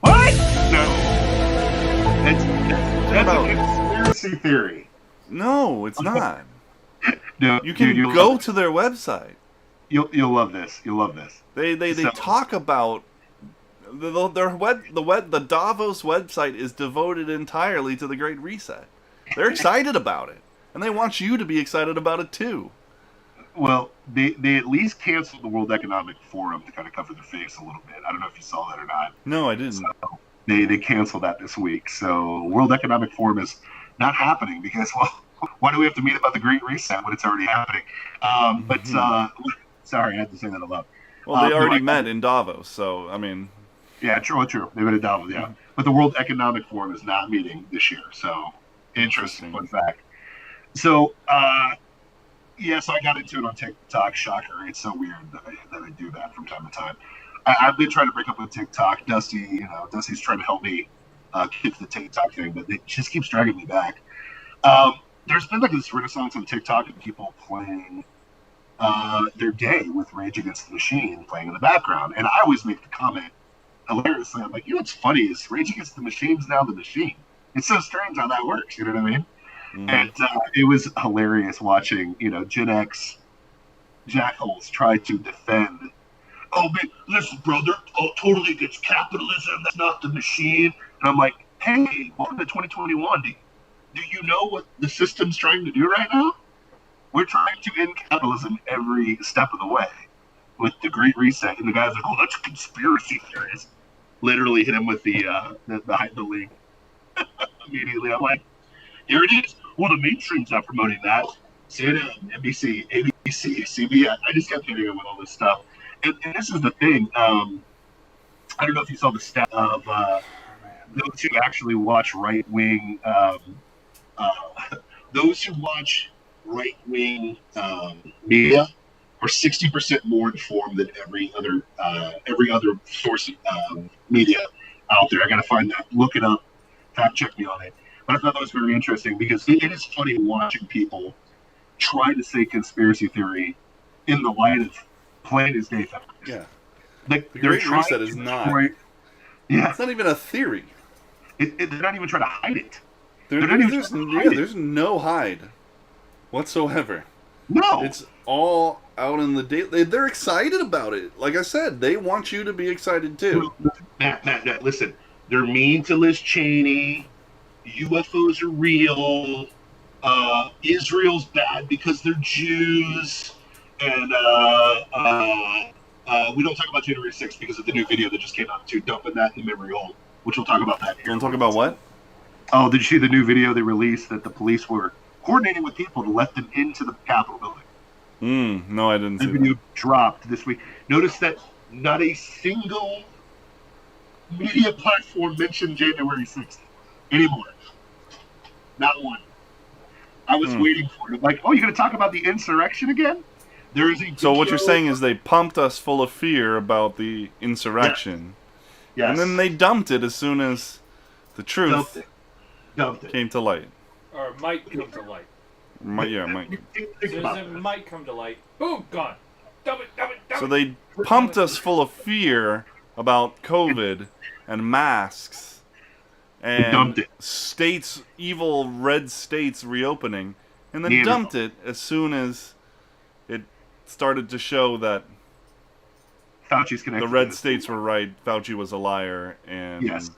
What? No. That's a conspiracy theory. No, it's not. No, You can go to their website. You'll love this. You'll love this. They talk about the Davos website is devoted entirely to the Great Reset. They're excited about it, and they want you to be excited about it too. Well, they at least canceled the World Economic Forum to kind of cover their face a little bit. I don't know if you saw that or not. No, I didn't. So they canceled that this week. So World Economic Forum is not happening because, well, why do we have to meet about the Great Reset when it's already happening? Sorry, I had to say that aloud. Well, they already met in Davos, so, I mean... Yeah, true. They met in Davos, yeah. But the World Economic Forum is not meeting this year, so interesting fun fact. So, so I got into it on TikTok. Shocker. It's so weird that I do that from time to time. I've been trying to break up with TikTok. Dusty's trying to help me get to the TikTok thing, but it just keeps dragging me back. There's been like this renaissance on TikTok of people playing their day with Rage Against the Machine playing in the background. And I always make the comment hilariously. I'm like, what's funny is Rage Against the Machine's now the machine. It's so strange how that works. You know what I mean? Mm-hmm. And it was hilarious watching, Gen X jackholes try to defend. Oh, man, listen, brother, totally against capitalism. That's not the machine. And I'm like, hey, welcome to 2021. Do you know what the system's trying to do right now? We're trying to end capitalism every step of the way with the Great Reset. And the guy's like, oh, that's a conspiracy theorist. Literally hit him with the link. Immediately, I'm like, here it is. Well, the mainstream's not promoting that. CNN, NBC, ABC, CBS. I just kept hitting him with all this stuff. And this is the thing. I don't know if you saw the stat of those who actually watch right-wing media are 60% more informed than every other source of media out there. I got to find that. Look it up. Fact check me on it. But I thought that was very interesting because it is funny watching people try to say conspiracy theory in the light of plain as day facts. Yeah. Like, The they're Great trying Reset to is not. destroy- Yeah. It's not even a theory. They're not even trying to hide it. There's no hide whatsoever. No. It's all out in the day. They're excited about it. Like I said, they want you to be excited too. Matt, listen. They're mean to Liz Cheney. UFOs are real. Israel's bad because they're Jews. And we don't talk about January 6th because of the new video that just came out too, dumping that in the memory hole, which we'll talk about that. You want to talk about what? Oh, did you see the new video they released that the police were coordinating with people to let them into the Capitol building? No, I didn't see that. The video that. dropped this week. Notice that not a single media platform mentioned January 6th anymore. Not one. I was waiting for it. I'm like, oh, you're going to talk about the insurrection again? There is a So what you're saying is they pumped us full of fear about the insurrection. Yes. And then they dumped it as soon as the truth Dumped it. came to light. Or might come to light. Might. As soon as it might come to light, boom, gone. Dump it. So they pumped us full of fear about COVID and masks and evil red states reopening, and then dumped it as soon as it started to show that Fauci's connected. The red states were right. Fauci was a liar, and Yes.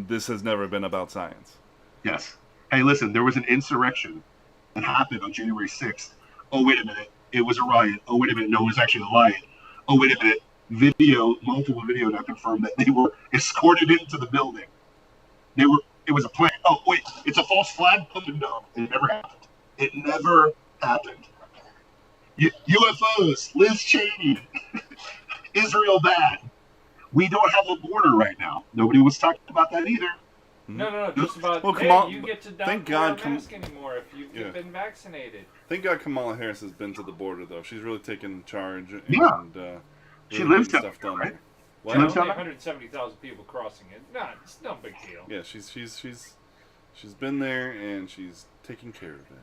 this has never been about science. Yes. Hey, listen, there was an insurrection that happened on January 6th. Oh, wait a minute. It was a riot. Oh, wait a minute. No, it was actually a riot. Oh, wait a minute. Multiple video now confirmed that they were escorted into the building. It was a plan. Oh, wait, it's a false flag? No, it never happened. It never happened. UFOs, Liz Cheney, Israel bad. We don't have a border right now. Nobody was talking about that either. No, just about, Well, you get to thank not God wear a mask anymore if you've been vaccinated. Thank God Kamala Harris has been to the border, though. She's really taken charge. And, Yeah. really She lives getting down stuff there, done right? there. Well, What? only 170,000 people crossing it. Nah, it's no big deal. Yeah, she's been there and she's taking care of it.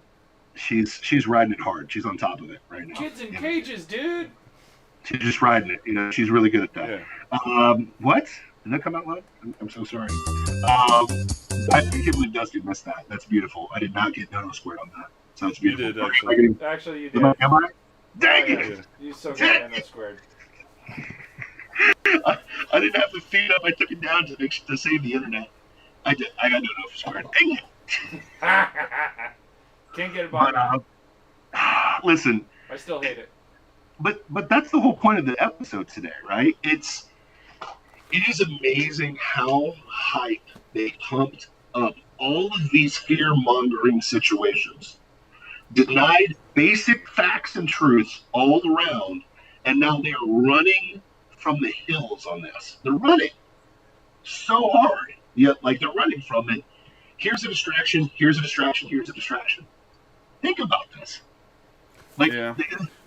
She's riding it hard. She's on top of it right now. Kids in cages, dude. She's just riding it. She's really good at that. Yeah. What? Did that come out loud? I'm so sorry. I can't believe Dusty missed that. That's beautiful. I did not get no squared on that. So it's beautiful. You did, actually. Actually, you did. Am I? Dang it! Yeah. You so got no squared. I didn't have the feed up. I took it down to save the internet. I did. I got no squared. Dang it! Can't get it by Listen. I still hate it. But that's the whole point of the episode today, right? It is amazing how hype they pumped up all of these fear-mongering situations, denied basic facts and truths all around, and now they're running from the hills on this. They're running so hard, yet like they're running from it. Here's a distraction. Here's a distraction. Here's a distraction. Think about this.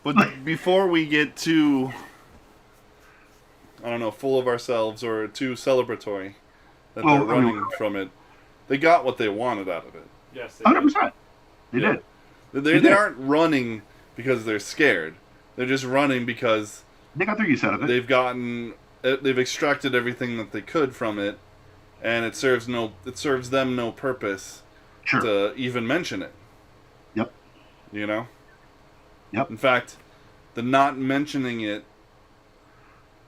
But before we get too, I don't know, full of ourselves or too celebratory that they're running from it, they got what they wanted out of it. Yes, 100%. They did. They aren't running because they're scared. They're just running because they got their use out of it. They've extracted everything that they could from it, and it serves them no purpose to even mention it. Yep. You know? Yep. In fact, the not mentioning it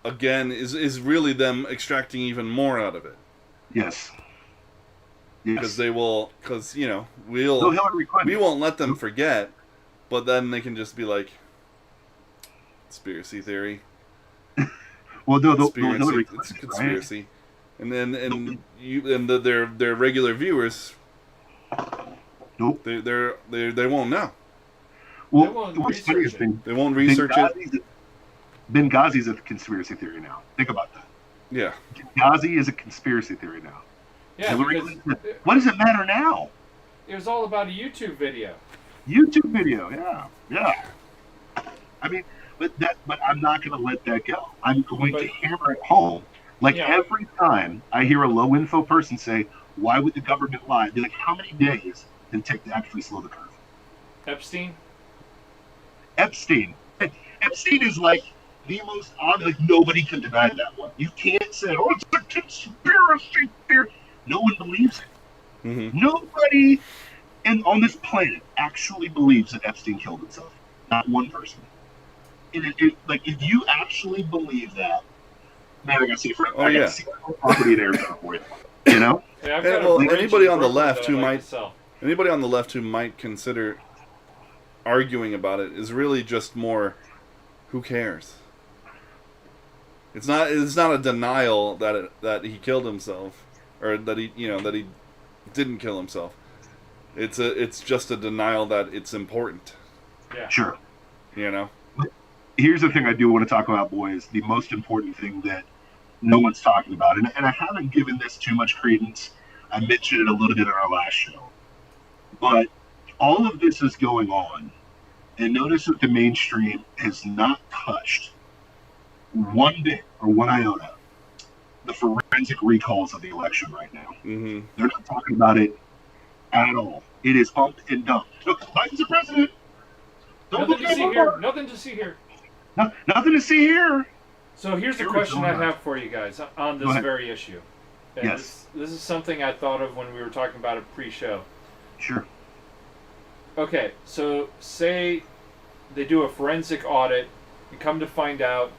again is really them extracting even more out of it. Yes. Because we won't let them forget, but then they can just be like, conspiracy theory. Well, it's a conspiracy, right? and their regular viewers, nope, they won't know. Well, what's funny is they won't research it. Benghazi's a conspiracy theory now. Think about that. Yeah. Benghazi is a conspiracy theory now. Yeah, what does it matter now? It was all about a YouTube video. Yeah. I mean, but I'm not going to let that go. I'm going to hammer it home. Every time I hear a low info person say, "Why would the government lie?" They're like, "How many days did it take to actually slow the curve?" Epstein is like the most obvious. Like, nobody can deny that one. You can't say, "Oh, it's a conspiracy theory. No one believes it. Mm-hmm. Nobody on this planet actually believes that Epstein killed himself. Not one person. Like, if you actually believe that, man, I gotta see property in Arizona for you. You know? Yeah, I've And, got a well, bridge anybody in on the Brooklyn left that who I'd like might to sell. anybody on the left who might consider arguing about it is really just more, who cares? It's not a denial that he killed himself, or that he didn't kill himself. It's just a denial that it's important. Yeah. Sure. You know. Here's the thing I do want to talk about, boys. The most important thing that no one's talking about, and I haven't given this too much credence. I mentioned it a little bit in our last show, but all of this is going on, and notice that the mainstream has not touched one bit or one iota the forensic recalls of the election right now. Mm-hmm. They're not talking about it at all. It is pumped and dumped. Look, Biden's the president. Nothing to see here. Nothing to see here. Nothing to see here. So here's the question I have for you guys on this very issue. And Yes. This is something I thought of when we were talking about it pre-show. Sure. Okay, so say they do a forensic audit and come to find out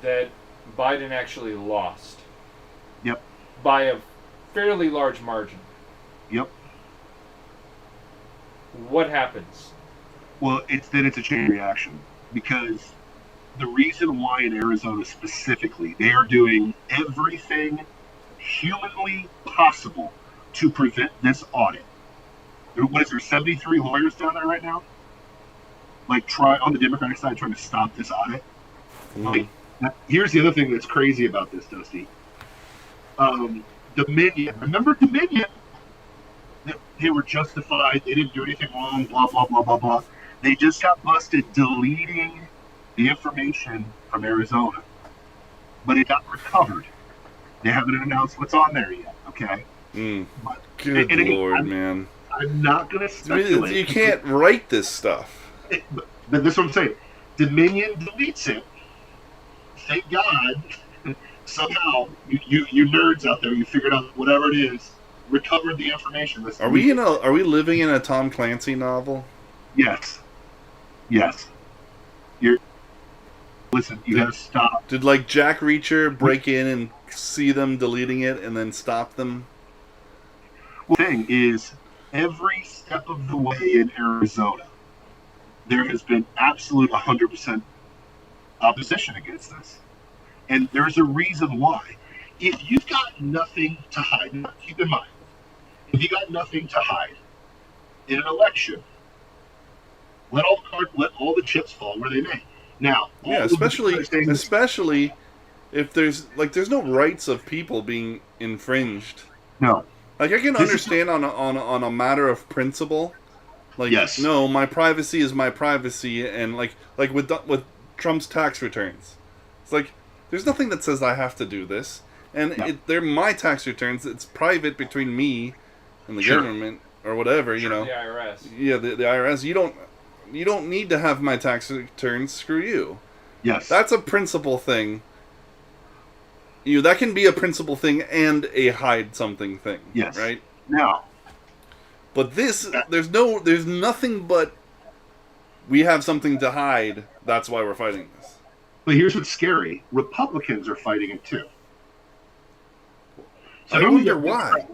that Biden actually lost. Yep. By a fairly large margin. Yep. What happens? Well, it's a chain reaction, because the reason why in Arizona specifically they are doing everything humanly possible to prevent this audit. What is there, 73 lawyers down there right now? Like, try on the Democratic side trying to stop this audit. Like, here's the other thing that's crazy about this, Dusty. Dominion. Remember Dominion? They were justified. They didn't do anything wrong. Blah blah blah blah blah. They just got busted deleting the information from Arizona, but it got recovered. They haven't announced what's on there yet. Okay. But, Good Lord, man. I'm not going to speculate. You can't write this stuff. But this is what I'm saying. Dominion deletes it. Thank God. Somehow, you nerds out there, you figured out whatever it is, recovered the information. Are we living in a Tom Clancy novel? Yes. Listen, you gotta stop. Did, like, Jack Reacher break in and see them deleting it and then stop them? Well, the thing is, every step of the way in Arizona, there has been absolute 100% opposition against this. And there's a reason why. If you've got nothing to hide, now, keep in mind, if you got nothing to hide in an election, let all the chips fall where they may. Now, yeah, especially if there's no rights of people being infringed. No. Like, I can understand on a matter of principle. Like, yes. No, my privacy is my privacy, and like with Trump's tax returns, it's like there's nothing that says I have to do this, and they're my tax returns. It's private between me and the government or whatever, you know. The IRS. Yeah, the IRS. You don't need to have my tax returns. Screw you. Yes. That's a principle thing. That can be a principle thing and a hide something thing. Yes. Right? Now. But there's nothing but we have something to hide. That's why we're fighting this. But here's what's scary. Republicans are fighting it too. So I wonder why.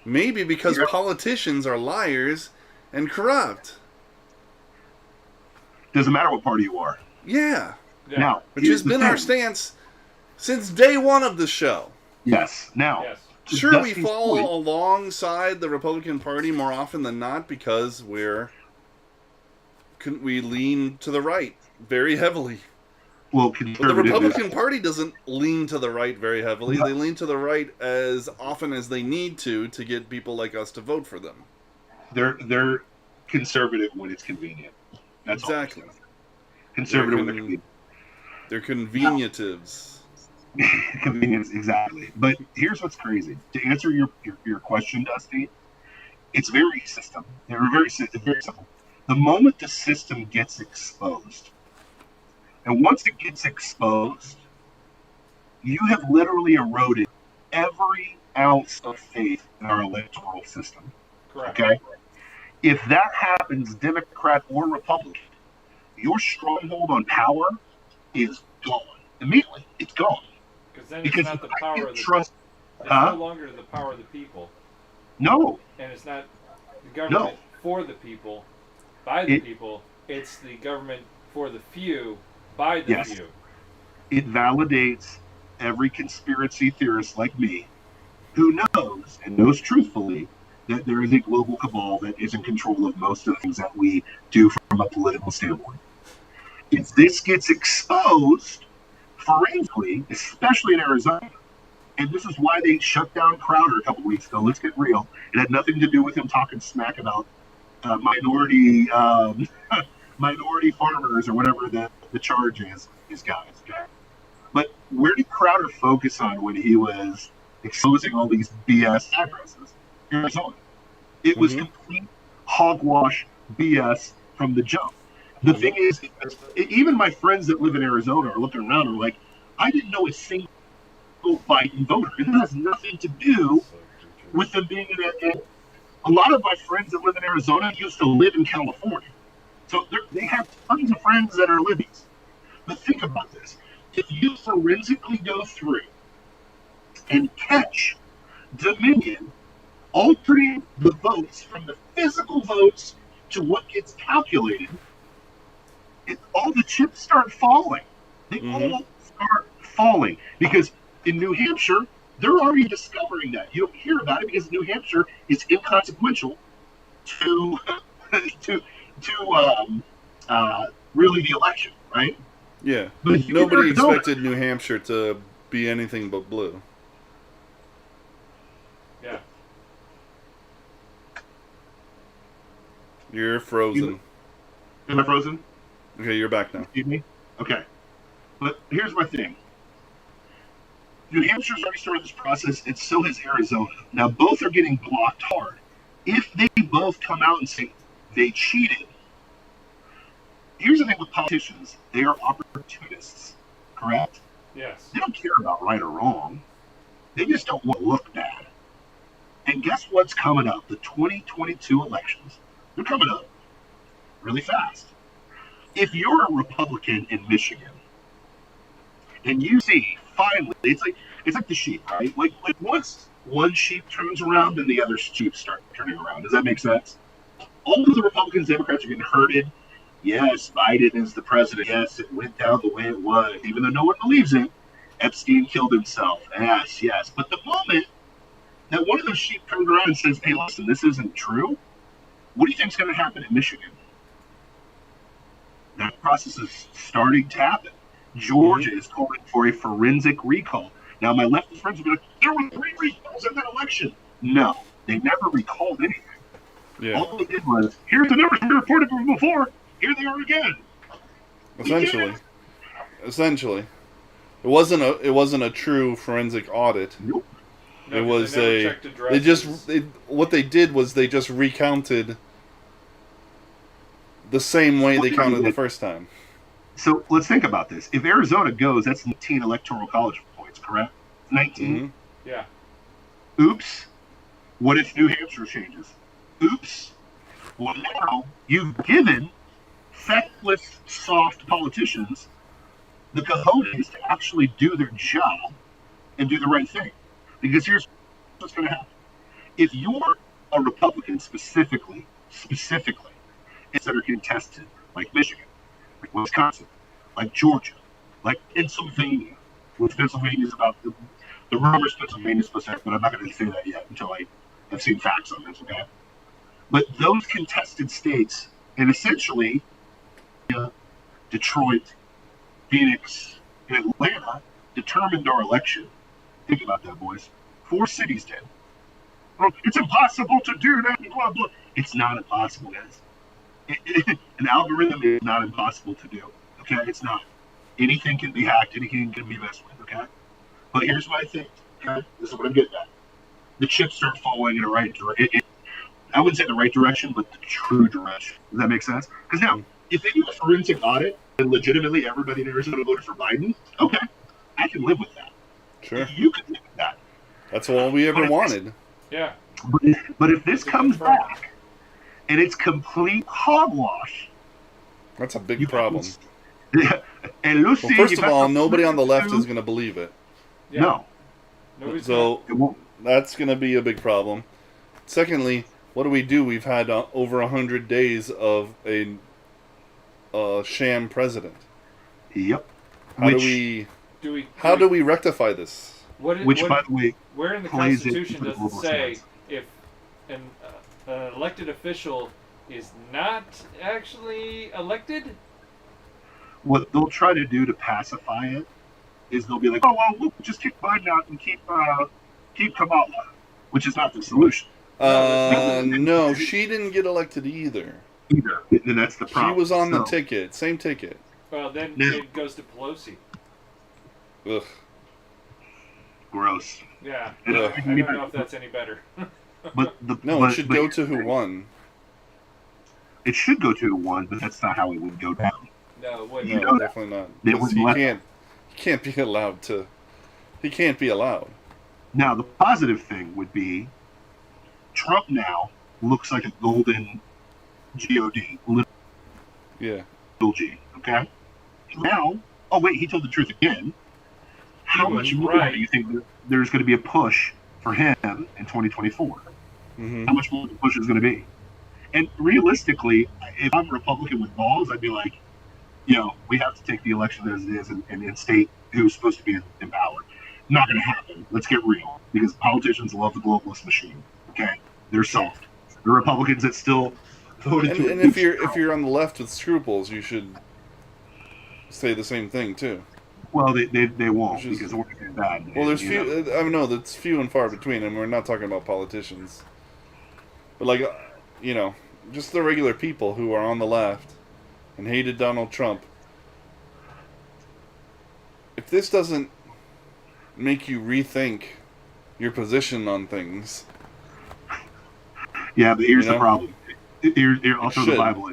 Maybe because politicians are liars and corrupt. Doesn't matter what party you are. Yeah. Now, which has been our stance since day one of the show. Yes. Now, sure, we fall alongside the Republican Party more often than not because we lean to the right very heavily. Well, but the Republican Party doesn't lean to the right very heavily. They lean to the right as often as they need to get people like us to vote for them. They're conservative when it's convenient. That's exactly. Conservative when they're convenient. They're conveniatives. Convenience, exactly. But here's what's crazy. To answer your question, Dusty, it's very system. They're very simple. The moment the system gets exposed, and once it gets exposed, you have literally eroded every ounce of faith in our electoral system. Correct. Okay? If that happens, Democrat or Republican, your stronghold on power is gone. Immediately, it's gone. Then Because it's not the power of the trust. It's no longer the power of the people. No. And it's not the government for the people, by the people. It's the government for the few, by the few. It validates every conspiracy theorist like me who knows, and knows truthfully, that there is a global cabal that is in control of most of the things that we do from a political standpoint. If this gets exposed forensically, especially in Arizona, and this is why they shut down Crowder a couple weeks ago. Let's get real. It had nothing to do with him talking smack about minority farmers or whatever the charge is, these guys. Okay? But where did Crowder focus on when he was exposing all these BS addresses? Arizona. It was complete hogwash BS from the jump. The thing is, even my friends that live in Arizona are looking around and are like, I didn't know a single Biden voter. It has nothing to do with them being in a lot of my friends that live in Arizona used to live in California. So they have tons of friends that are Libby's. But think about this. If you forensically go through and catch Dominion altering the votes from the physical votes to what gets calculated, all the chips start falling. They all start falling. Because in New Hampshire, they're already discovering that. You don't hear about it because New Hampshire is inconsequential to really the election, right? Yeah. But nobody expected New Hampshire to be anything but blue. Yeah. You're frozen. Am I frozen? Okay, you're back now. Excuse me? Okay. But here's my thing. New Hampshire's already started this process, and so has Arizona. Now, both are getting blocked hard. If they both come out and say they cheated, here's the thing with politicians. They are opportunists, correct? Yes. They don't care about right or wrong. They just don't want to look bad. And guess what's coming up? The 2022 elections. They're coming up really fast. If you're a Republican in Michigan, and you see, finally, it's like the sheep, right? Like once one sheep turns around, then the other sheep start turning around. Does that make sense? All of the Republicans, Democrats are getting herded. Yes, Biden is the president. Yes, it went down the way it was, even though no one believes it. Epstein killed himself. Yes. But the moment that one of those sheep turns around and says, hey, listen, this isn't true, what do you think is going to happen in Michigan? That process is starting to happen. Georgia is calling for a forensic recall. Now, my leftist friends will be like, there were 3 recalls in that election. No, they never recalled anything. Yeah. All they did was, here's the numbers we reported from before. Here they are again. Essentially. It wasn't a true forensic audit. Nope. It was what they did was they just recounted the same way they counted the first time. So let's think about this. If Arizona goes, that's 19 electoral college points, correct? 19? Yeah. Oops. What if New Hampshire changes? Oops. Well, now you've given feckless, soft politicians the cojones to actually do their job and do the right thing. Because here's what's going to happen. If you're a Republican specifically, that are contested, like Michigan, like Wisconsin, like Georgia, like Pennsylvania, which Pennsylvania is about the rumors Pennsylvania is specific, but I'm not going to say that yet until I have seen facts on this, okay? But those contested states, and essentially Detroit, Phoenix, and Atlanta determined our election. Think about that, boys. 4 cities did. Well, it's impossible to do that, blah, blah. It's not impossible, guys. An algorithm is not impossible to do. Okay, it's not. Anything can be hacked. Anything can be messed with. Okay, but here's what I think. Okay, this is what I'm getting at. The chips start falling in the right direction. I wouldn't say the right direction, but the true direction. Does that make sense? Because now, if they do a forensic audit and legitimately everybody in Arizona voted for Biden, okay, I can live with that. Sure. You can live with that. That's all we ever wanted. Yeah. But if this comes back and it's complete hogwash, that's a big problem. And Lucy, well, first of all, nobody on the left is going to believe it. Yeah. No. So that's going to be a big problem. Secondly, what do? We've had over 100 days of a sham president. Yep. How do we rectify this? By the way, where in the Constitution does it say if an elected official is not actually elected? What they'll try to do to pacify it is they'll be like, oh, well, we'll just kick Biden out and keep Kamala, which is not the solution. No, she didn't get elected either. And that's the problem. She was on the ticket, same ticket. Well, then it goes to Pelosi. Ugh. Gross. Yeah. I don't know if that's any better. It should go to who won. It should go to who won, but that's not how it would go down. No, it wouldn't. No, definitely not. He can't be allowed to. He can't be allowed. Now, the positive thing would be Trump now looks like a golden G-O-D. Yeah. Little G, okay? Now, oh wait, he told the truth again. How much more do you think there's going to be a push for him in 2024? Mm-hmm. How much more the push is going to be? And realistically, if I'm a Republican with balls, I'd be like, we have to take the election as it is and state who's supposed to be in power. Not going to happen. Let's get real. Because politicians love the globalist machine. Okay? They're soft. The Republicans that still voted and if you're on the left with scruples, you should say the same thing too. Well, they won't because we're bad. Well, there's few. I know that's few and far between, and we're not talking about politicians. But just the regular people who are on the left and hated Donald Trump. If this doesn't make you rethink your position on things. Yeah, but here's the problem. I'll throw the Bible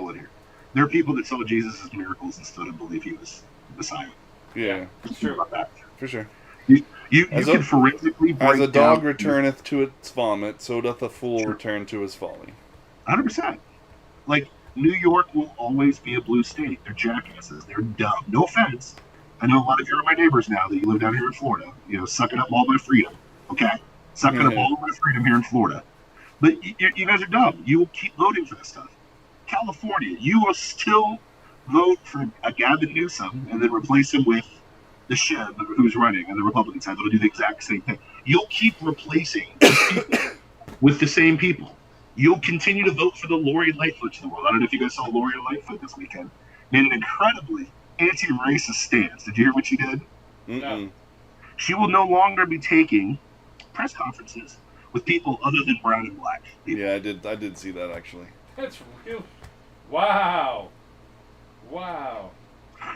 in here. There are people that saw Jesus as miracles and still didn't believe he was Messiah. Yeah, it's true about that. For sure. You can forensically break as a dog down returneth to its vomit, so doth a fool return to his folly. 100%. Like, New York will always be a blue state. They're jackasses. They're dumb. No offense. I know a lot of you are my neighbors now that you live down here in Florida. Sucking up all my freedom. Okay? Sucking up all of my freedom here in Florida. But you guys are dumb. You will keep voting for this stuff. California, you will still vote for a Gavin Newsom and then replace him with the Shib who's running on the Republican side. They'll do the exact same thing. You'll keep replacing people with the same people. You'll continue to vote for the Lori Lightfoots of the world. I don't know if you guys saw Lori Lightfoot this weekend. Made an incredibly anti-racist stance. Did you hear what she did? Mm-mm. She will no longer be taking press conferences with people other than brown and black people. Yeah, I did see that actually. That's real. Wow.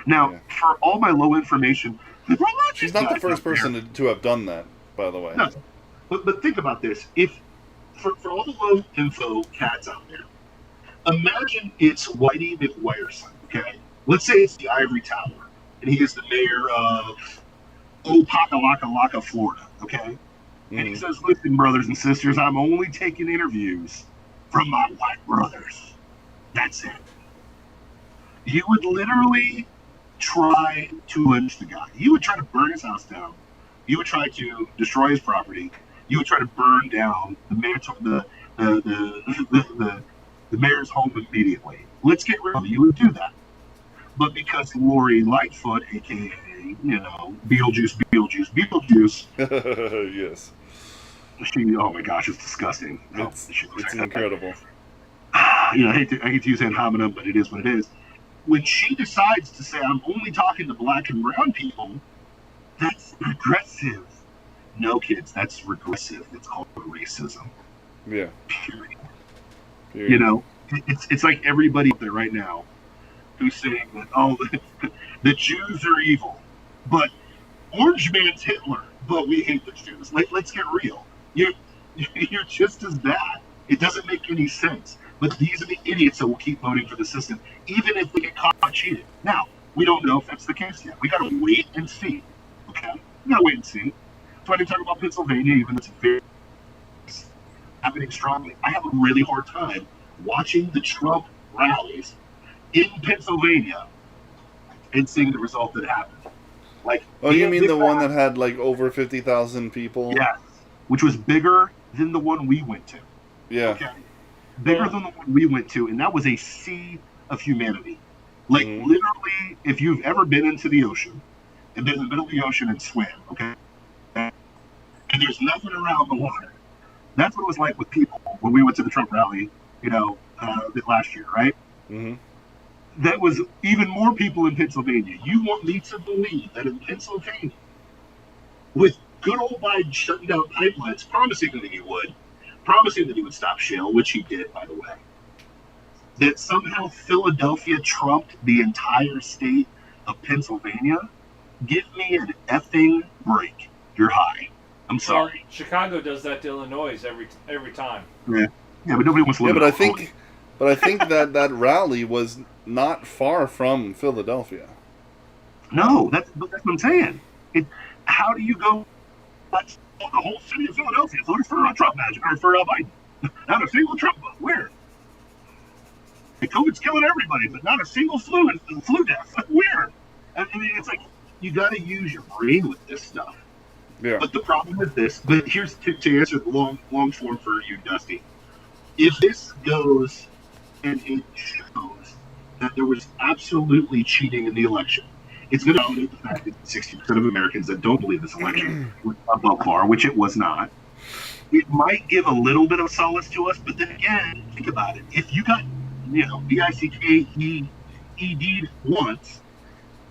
Now, for all my low information, she's not the first person to have done that, by the way. No, but think about this. If for all the low info cats out there, imagine it's Whitey McWyerson. Okay, let's say it's the Ivory Tower, and he is the mayor of Opakalakalaka, Florida. Okay. And he says, listen, brothers and sisters, I'm only taking interviews from my white brothers. That's it. You would literally try to lynch the guy. You would try to burn his house down. You would try to destroy his property. You would try to burn down the mayor's home immediatly. Let's get real. You would do that. But because Lori Lightfoot, a.k.a., Beetlejuice. Yes. Oh my gosh, it's disgusting. It's incredible. I hate to use ad hominem, but it is what it is. When she decides to say, I'm only talking to black and brown people, that's regressive. No, kids, that's regressive. It's called racism. Yeah. Period. It's like everybody out there right now who's saying that, the Jews are evil. But Orange Man's Hitler, but we hate the Jews. Let's get real. You're just as bad. It doesn't make any sense. But these are the idiots that will keep voting for the system, even if they get caught cheating. Now, we don't know if that's the case yet. We got to wait and see. Okay? We got to wait and see. why they talk about Pennsylvania, even though it's very happening strongly. I have a really hard time watching the Trump rallies in Pennsylvania and seeing the result that happened. Like, oh, you mean the one that had like over 50,000 people? Yeah, which was bigger than the one we went to. Yeah. Okay. Bigger than the one we went to, and that was a sea of humanity. Like, literally, if you've ever been into the ocean, and been in the middle of the ocean and swim, okay, and there's nothing around the water, that's what it was like with people when we went to the Trump rally, last year, right? Mm-hmm. That was even more people in Pennsylvania. You want me to believe that in Pennsylvania, with good old Biden shutting down pipelines, promising that he would stop shale, which he did, by the way, that somehow Philadelphia trumped the entire state of Pennsylvania? Give me an effing break. You're high. I'm sorry. Well, Chicago does that to Illinois every time. Yeah, but nobody wants to live. Yeah, but I think that rally was not far from Philadelphia. No, that's what I'm saying. How do you go? That's the whole city of Philadelphia voted for Trump, or for Biden. Not a single Trump vote. Where? COVID's killing everybody, but not a single flu death. Where? I mean, it's like you got to use your brain with this stuff. Yeah. But the problem with this, but here's to answer the long form for you, Dusty. If this goes and it shows that there was absolutely cheating in the election, it's going to validate the fact that 60% of Americans that don't believe this election was above par, which it was not. It might give a little bit of solace to us, but then again, think about it. If you got, BICKED once,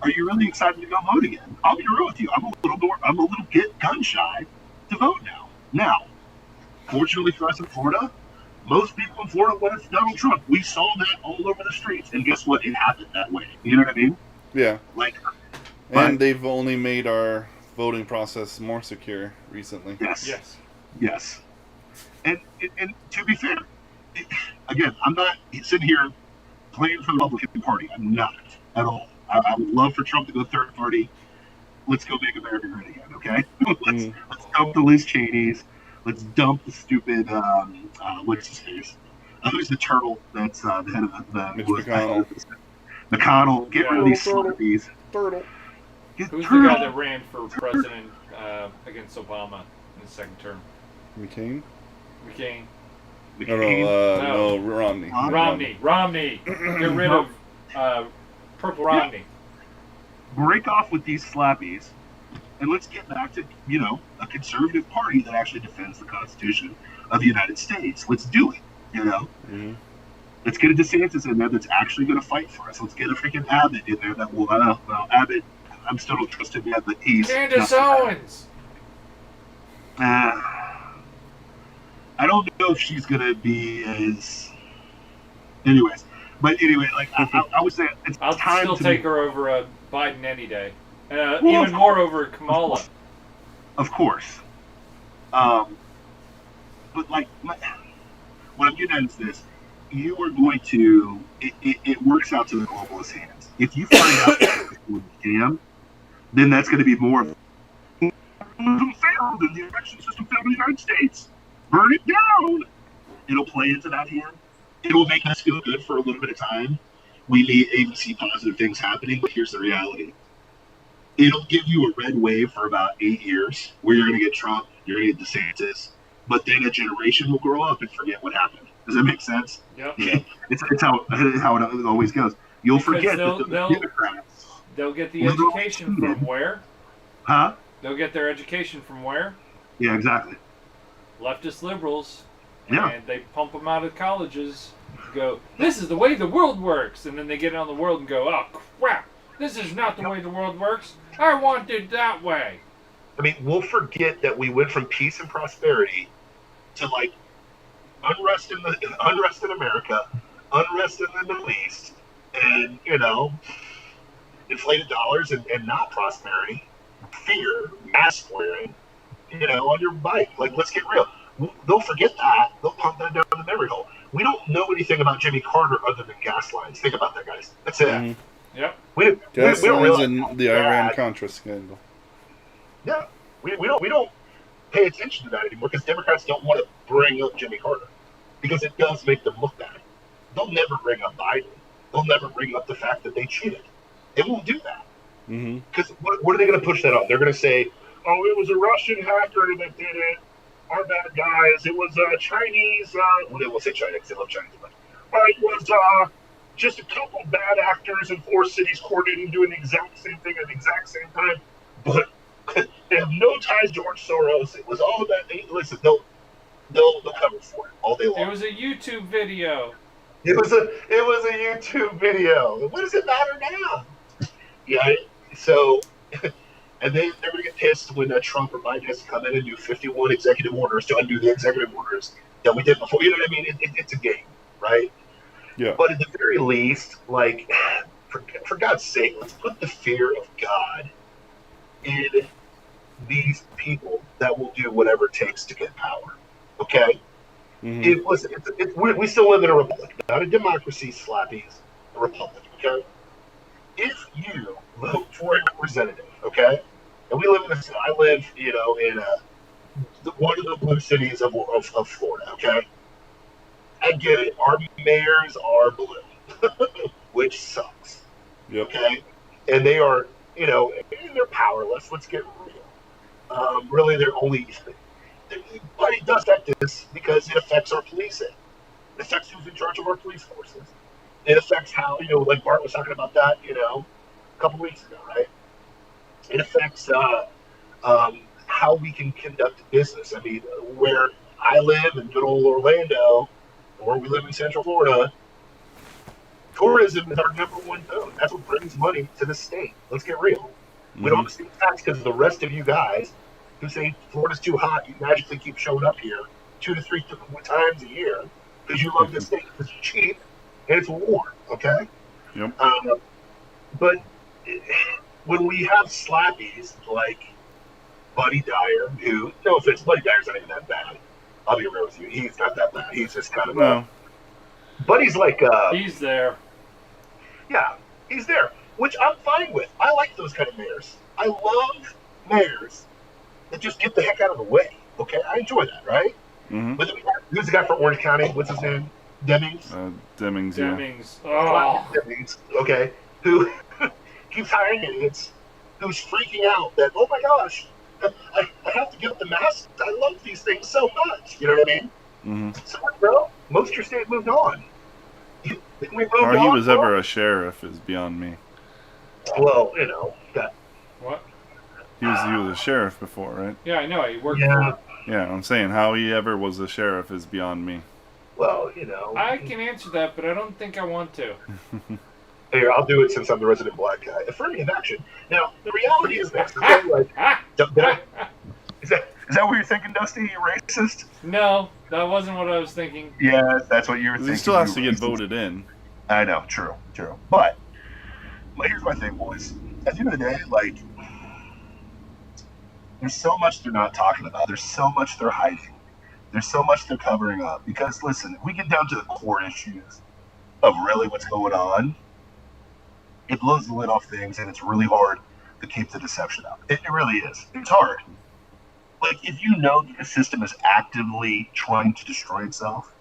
are you really excited to go vote again? I'll be real with you. I'm a little bit gun shy to vote now. Now, fortunately for us in Florida, most people in Florida went for Donald Trump. We saw that all over the streets, and guess what? It happened that way. You know what I mean? Yeah. And they've only made our voting process more secure recently. Yes. And to be fair, again, I'm not sitting here playing for the Republican Party. I'm not at all. I would love for Trump to go third party. Let's go make America great again, okay? Let's dump the Liz Cheneys. Let's dump the stupid, what's his face? Who's the turtle that's the head of the... Mitch McConnell. McConnell. Get rid of these slurpees. Turtle. Who's the guy that ran for president against Obama in his second term? McCain? No, Romney. Romney. Get rid of Purple Romney. Break off with these slappies, and let's get back to, a conservative party that actually defends the Constitution of the United States. Let's do it, Mm-hmm. Let's get a DeSantis in there that's actually going to fight for us. Let's get a freaking Abbott in there that will, Abbott, I'm still don't trust him yet, but he's... Candace Owens! I don't know if she's going to be as... Anyways. But anyway, I would say it's I'll time still to take her over Biden any day. Even more over Kamala. Of course. But what I'm getting at is this. You are going to... It works out to the globalist hands. If you find out that it's a scam, then that's going to be more of failed and the election system failed in the United States. Burn it down. It'll play into that hand. It will make us feel good for a little bit of time. We may even see positive things happening, but here's the reality. It'll give you a red wave for about 8 years where you're going to get Trump, you're going to get DeSantis, but then a generation will grow up and forget what happened. Does that make sense? Yep. Yeah. It's how it always goes. You'll forget that the Democrats... They'll get the education from where? Huh? They'll get their education from where? Yeah, exactly. Leftist liberals. Yeah. And they pump them out of colleges, go, this is the way the world works. And then they get on the world and go, oh, crap, this is not the way the world works. I want it that way. I mean, we'll forget that we went from peace and prosperity to, unrest in America, unrest in the Middle East, and, inflated dollars and not prosperity, fear, mask wearing, on your bike. Let's get real. They'll forget that. They'll pump that down the memory hole. We don't know anything about Jimmy Carter other than gas lines. Think about that, guys. That's it. Mm-hmm. Yep. Gas we don't lines realize and the Iran-Contra scandal. Yeah. We don't pay attention to that anymore because Democrats don't want to bring up Jimmy Carter because it does make them look bad. They'll never bring up Biden. They'll never bring up the fact that they cheated. They won't do that. Because what are they going to push that on? They're going to say, oh, it was a Russian hacker that did it. Our bad guys. It was Chinese. Well, they will say China because they love Chinese. But it was just a couple bad actors in 4 cities coordinating doing the exact same thing at the exact same time. But they have no ties to George Soros. It was all about. Listen, they'll cover for it all day long. It was a YouTube video. It was a YouTube video. What does it matter now? Yeah. So, and they're going to get pissed when Trump or Biden has to come in and do 51 executive orders to undo the executive orders that we did before. You know what I mean? It's a game, right? Yeah. But at the very least, like, for God's sake, let's put the fear of God in these people that will do whatever it takes to get power. Okay? We still live in a republic, not a democracy, slappies, a republic, okay? If you vote for a representative, okay, and we live in I live, in one of the blue cities of Florida, okay? I get it. Our mayors are blue, which sucks. Yep. Okay? And they are, they're powerless. Let's get real. Really, they're only... But it does affect this because it affects our policing. It affects who's in charge of our police forces. It affects how, like Bart was talking about that, a couple weeks ago, right? It affects how we can conduct business. I mean, where I live in good old Orlando, or we live in Central Florida, tourism is our number one boon. That's what brings money to the state. Let's get real. We don't see tax because the rest of you guys who say Florida's too hot, you magically keep showing up here 2 to 3 times a year because you love this state. It's cheap and it's warm, okay? Yep. But when we have slappies like Buddy Dyer, who, no offense, Buddy Dyer's not even that bad. I'll be real with you. He's not that bad. He's just kind of Buddy's like he's there. Yeah, he's there, which I'm fine with. I like those kind of mayors. I love mayors that just get the heck out of the way. Okay, I enjoy that, right? But who's the guy from Orange County? What's his name? Demings. Demings. Demings. Yeah. Oh. Demings. Okay, who keeps hiring idiots? Who's freaking out that my gosh, I have to give up the mask. I love these things so much. You know what I mean? So, bro, most of your state moved on. How he was ever a sheriff is beyond me. Well, that. What? He was a sheriff before, right? Yeah, I know. He worked for... Yeah, I'm saying how he ever was a sheriff is beyond me. Well, I can answer that, but I don't think I want to. Here, I'll do it since I'm the resident black guy. Affirmative action. Now, the reality is this. Okay? Is that what you're thinking, Dusty? You racist? No, that wasn't what I was thinking. Yeah, that's what you were thinking. He still has to get voted in. I know, true. But here's my thing, boys. At the end of the day, like, there's so much they're not talking about. There's so much they're hiding. There's so much they're covering up. Because, listen, if we get down to the core issues of really what's going on, it blows the lid off things, and it's really hard to keep the deception out. It really is. It's hard. Like, if you know that the system is actively trying to destroy itself,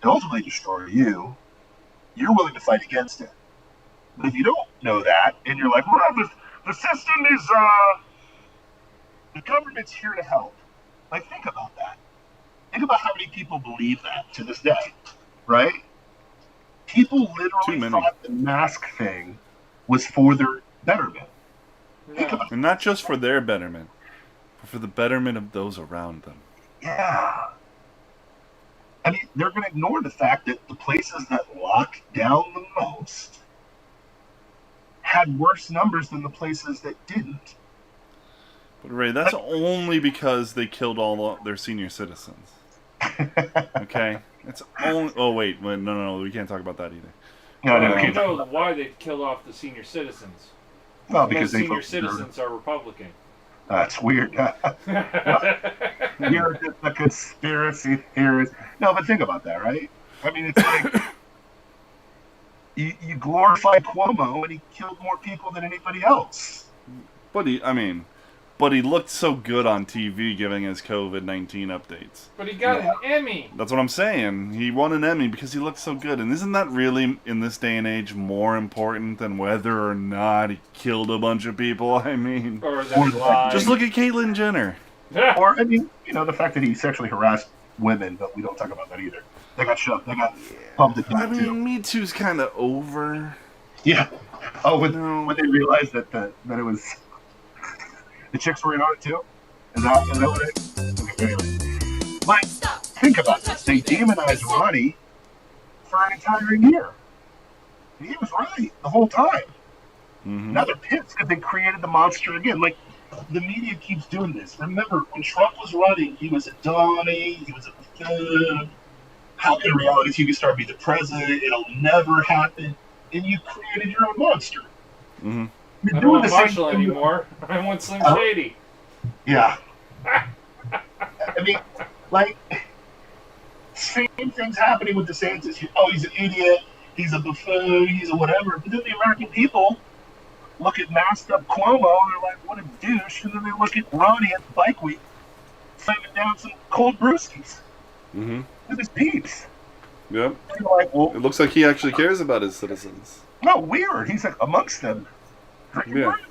and ultimately destroy you, you're willing to fight against it. But if you don't know that, and you're like, well, the system is, the government's here to help. Like, think about that. Think about how many people believe that to this day, right? People literally thought the mask thing was for their betterment. And not just for their betterment, but for the betterment of those around them. Yeah. I mean, they're going to ignore the fact that the places that locked down the most had worse numbers than the places that didn't. But Ray, that's only because they killed all their senior citizens. Okay? It's only... Oh, wait. No, we can't talk about that either. No, you know why they killed off the senior citizens. Well, because senior citizens are Republican. That's weird. You're just a conspiracy theorist. No, but think about that, right? I mean, it's like... you glorify Cuomo, and he killed more people than anybody else. But But he looked so good on TV giving his COVID-19 updates. But he got an Emmy. That's what I'm saying. He won an Emmy because he looked so good. And isn't that really, in this day and age, more important than whether or not he killed a bunch of people? I mean, Or that he lied. just look at Caitlyn Jenner. Or, I mean, the fact that he sexually harassed women, but we don't talk about that either. They got shoved. They got pumped at I that, mean, too. Me Too's kind of over. Yeah. Oh, when they realized that it was... The chicks were in on it, too? Is that what it... Okay, anyway. But think about this. They demonized Ronnie for an entire year. He was right the whole time. Mm-hmm. Now they're pissed because they created the monster again. Like, the media keeps doing this. Remember, when Trump was running, he was a dummy, he was a buffoon. How can reality TV star be the president? It'll never happen. And you created your own monster. Mm-hmm. I don't want Marshall anymore. I want Slim Shady. Yeah. I mean, like, same thing's happening with DeSantis. Oh, he's an idiot. He's a buffoon. He's a whatever. But then the American people look at masked up Cuomo and they're like, what a douche. And then they look at Ronnie at the bike week slamming down some cold brewskis Mm-hmm. with his peeps. Yep. And they're like, well, It looks like he actually cares about his citizens. no, weird. He's like amongst them. Drinking Yeah. brews.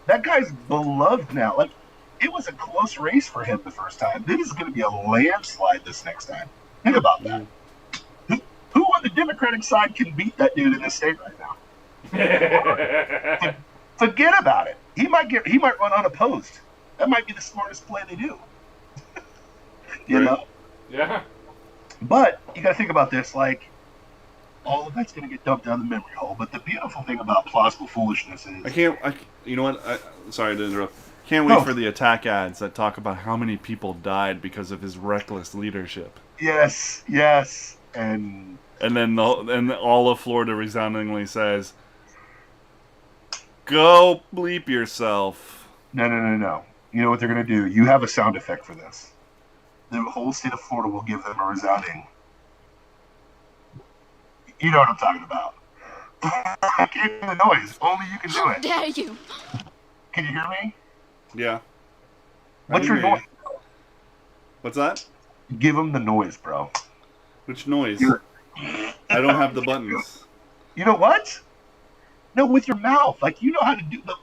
That guy's beloved now. Like, it was a close race for him the first time. This is going to be a landslide this next time. Think about that. Who on the Democratic side can beat that dude in this state right now? Forget about it. He might run unopposed. That might be the smartest play they do. You know? Yeah. But you got to think about this. Like, all of that's going to get dumped down the memory hole. But the beautiful thing about Plausible Foolishness is... You know what? Sorry to interrupt. Can't wait for the attack ads that talk about how many people died because of his reckless leadership. Yes. And then all of Florida resoundingly says, "Go bleep yourself." No. You know what they're going to do? You have a sound effect for this. The whole state of Florida will give them a resounding... You know what I'm talking about. I can't hear the noise. Only you can do it. How dare you? Can you hear me? Yeah. What's your noise? What's that? Give them the noise, bro. Which noise? I don't have the buttons. You know what? No, with your mouth. Like, you know how to do the...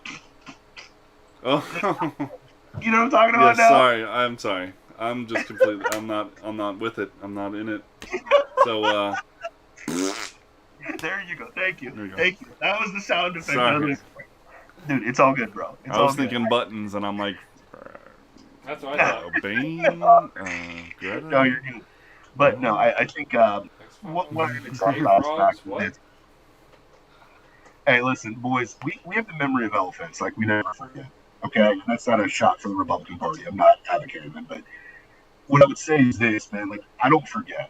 Oh. You know what I'm talking about now? Sorry. I'm sorry. I'm just completely... I'm not with it. I'm not in it. So, There you go. Thank you. There you go. Thank you. That was the sound effect. Sorry. Dude, it's all good, bro. It's I was all good. thinking buttons, and I'm like... That's what I thought. Bane? Greta? No, you're good. But no, I think what I'm going to talk about is... Hey, listen, boys, we have the memory of elephants, like we never forget. Okay? That's not a shot for the Republican Party. I'm not advocating them, but what I would say is this, man, like, I don't forget.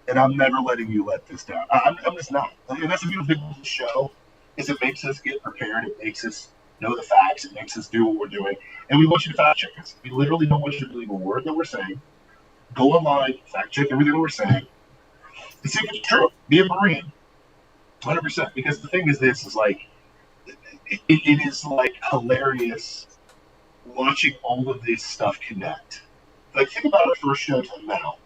And I'm never letting you let this down. I'm just not. And that's the beautiful thing of the show, is it makes us get prepared. It makes us know the facts. It makes us do what we're doing. And we want you to fact check us. We literally don't want you to believe a word that we're saying. Go online, fact check everything that we're saying. And see if it's true. Be a Marine. 100%. Because the thing is this, is like, it is like hilarious watching all of this stuff connect. Like, think about our first show to now.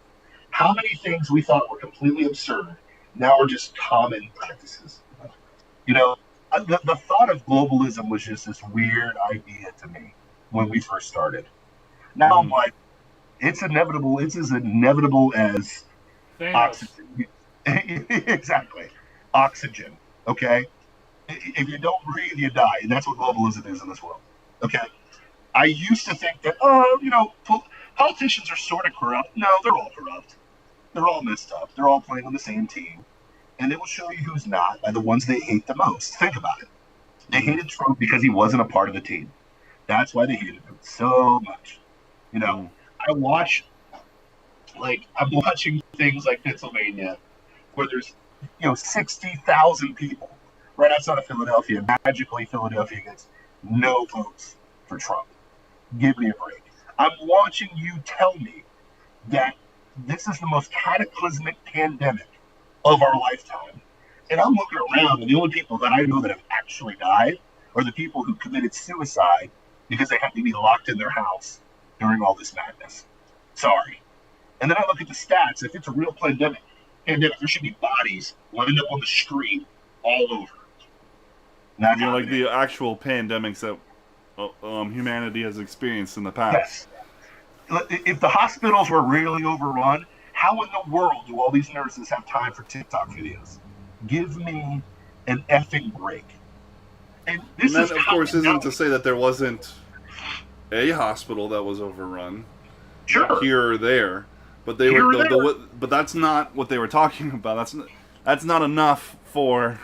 How many things we thought were completely absurd now are just common practices? You know, the thought of globalism was just this weird idea to me when we first started. Now I'm like, it's inevitable. It's as inevitable as oxygen. Exactly. Oxygen. Okay? If you don't breathe, you die. And that's what globalism is in this world. Okay? I used to think that, politicians are sort of corrupt. No, they're all corrupt. They're all messed up. They're all playing on the same team. And they will show you who's not by the ones they hate the most. Think about it. They hated Trump because he wasn't a part of the team. That's why they hated him so much. You know, I'm watching things like Pennsylvania where there's, 60,000 people right outside of Philadelphia. Magically, Philadelphia gets no votes for Trump. Give me a break. I'm watching you tell me that this is the most cataclysmic pandemic of our lifetime. And I'm looking around, and the only people that I know that have actually died are the people who committed suicide because they have to be locked in their house during all this madness. Sorry. And then I look at the stats. If it's a real pandemic, there should be bodies lined up on the street all over. Not like the actual pandemics that humanity has experienced in the past. Yes. If the hospitals were really overrun, how in the world do all these nurses have time for TikTok videos? Give me an effing break. And that, of course, isn't to say that there wasn't a hospital that was overrun, here or there, but they were. But that's not what they were talking about. That's not enough for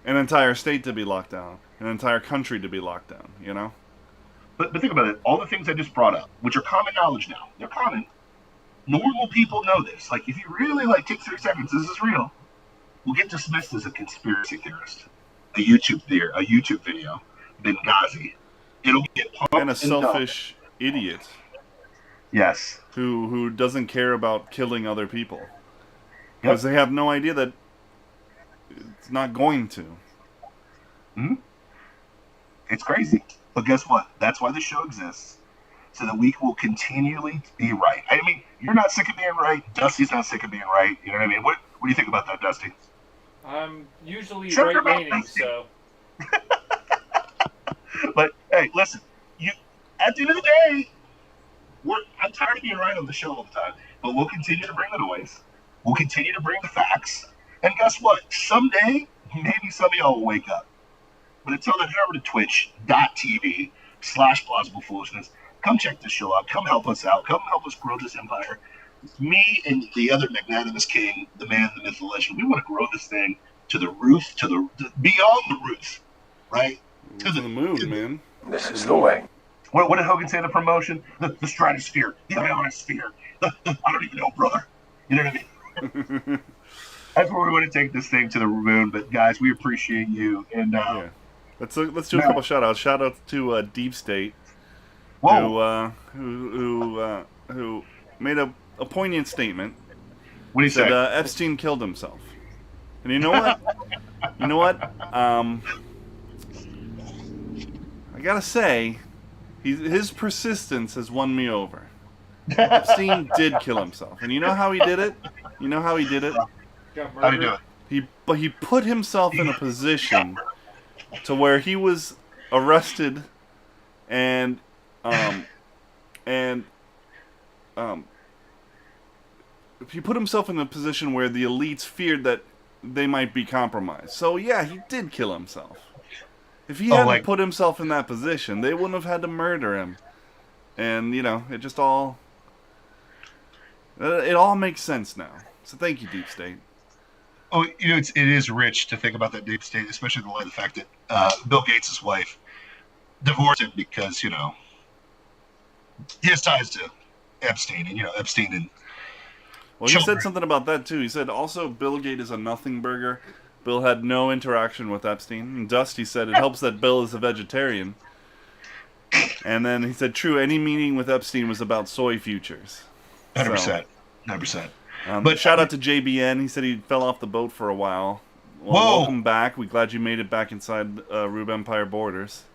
an entire state to be locked down, an entire country to be locked down. You know. But think about it. All the things I just brought up, which are common knowledge now, they're common. Normal people know this. Like, if you really take 3 seconds, this is real. We'll get dismissed as a conspiracy theorist. A YouTube video, Benghazi. It'll get pumped and a selfish idiot. Yes. Who doesn't care about killing other people because they have no idea that it's not going to. Hmm. It's crazy, but guess what? That's why the show exists, so that we will continually be right. I mean, you're not sick of being right. Dusty's not sick of being right. You know what I mean? What do you think about that, Dusty? I'm usually right-leaning, so. But hey, listen. At the end of the day, I'm tired of being right on the show all the time. But we'll continue to bring the noise. We'll continue to bring the facts. And guess what? Someday, maybe some of y'all will wake up. But until then, head over to twitch.tv/Plausible Foolishness. Come check this show out. Come help us out. Come help us grow this empire. Me and the other magnanimous king, the man, the myth, the legend, we want to grow this thing to the roof, beyond the roof, right? To the moon, man. This is the way. What did Hogan say in the promotion? The stratosphere, the ionosphere. I don't even know, brother. You know what I mean? That's where we want to take this thing to the moon. But guys, we appreciate you. And let's do a couple shout outs. Shout outs to Deep State, who made a poignant statement. What do you say? Said Epstein killed himself. And you know what? I gotta say, his persistence has won me over. Epstein did kill himself, and you know how he did it? How do you do it? He put himself in a position to where he was arrested and he put himself in a position where the elites feared that they might be compromised. So yeah, he did kill himself. If he hadn't put himself in that position, they wouldn't have had to murder him. And it just all makes sense now. So thank you, Deep State. Oh, it is rich to think about that Deep State, especially in the light of the fact that Bill Gates' wife divorced him because he has ties to Epstein, and Epstein and. Well, he said something about that too. He said also Bill Gates is a nothing burger. Bill had no interaction with Epstein. And Dusty said it helps that Bill is a vegetarian. And then he said, true, any meeting with Epstein was about soy futures. 100%. 100%. But shout out to JBN. He said he fell off the boat for a while. Well, welcome back. We're glad you made it back inside Rube Empire borders.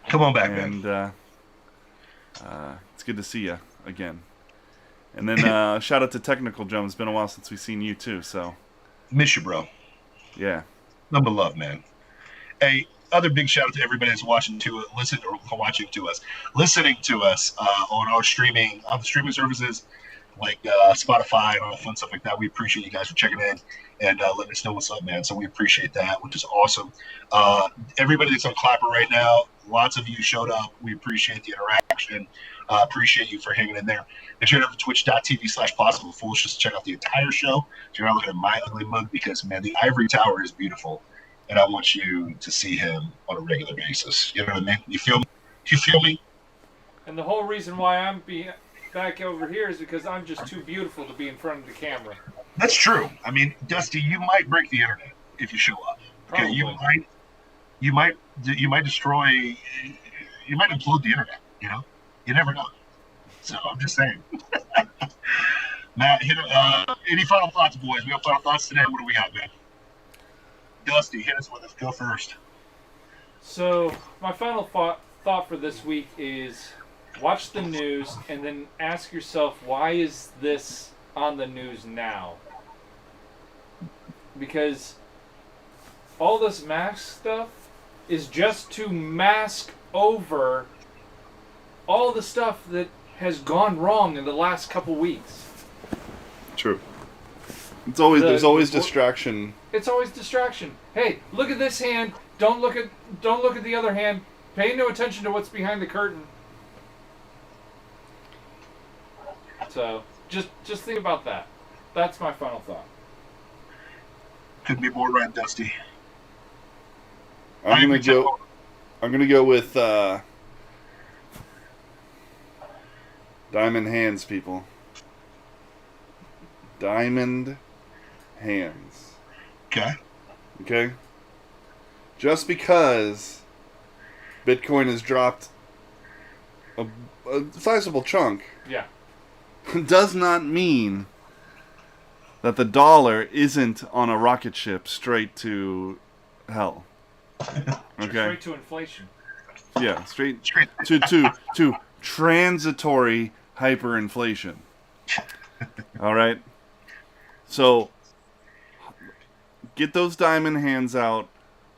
Come on back, man. And it's good to see you again. And then shout out to Technical Jump. It's been a while since we've seen you too. So miss you, bro. Yeah. Number love, man. Hey, other big shout out to everybody that's listening to us on our streaming services like Spotify and all that fun stuff like that. We appreciate you guys for checking in and letting us know what's up, man. So we appreciate that, which is awesome. Everybody that's on Clapper right now, lots of you showed up. We appreciate the interaction. Appreciate you for hanging in there. Make sure to go to twitch.tv/Plausible Foolishness to check out the entire show. So you're not looking at my ugly mug because, man, the ivory tower is beautiful. And I want you to see him on a regular basis. You know what I mean? You feel me? You feel me? And the whole reason why I'm back over here is because I'm just too beautiful to be in front of the camera. That's true. I mean, Dusty, you might break the internet if you show up. Okay, you might destroy. You might implode the internet. You never know. So I'm just saying. Matt, any final thoughts, boys? We have final thoughts today. What do we got, man? Dusty, hit us with us. Go first. So my final thought for this week is watch the news and then ask yourself, why is this on the news now? Because all this mask stuff is just to mask over all the stuff that has gone wrong in the last couple weeks. True. There's always distraction. It's always distraction. Hey, look at this hand. Don't look at the other hand. Pay no attention to what's behind the curtain. So, just think about that. That's my final thought. Couldn't be more right, Dusty. I'm gonna go with diamond hands, people. Diamond hands. Okay? Just because Bitcoin has dropped a sizable chunk Yeah. does not mean that the dollar isn't on a rocket ship straight to hell. Okay? Straight to inflation. Yeah, straight to transitory hyperinflation. All right? So, get those diamond hands out,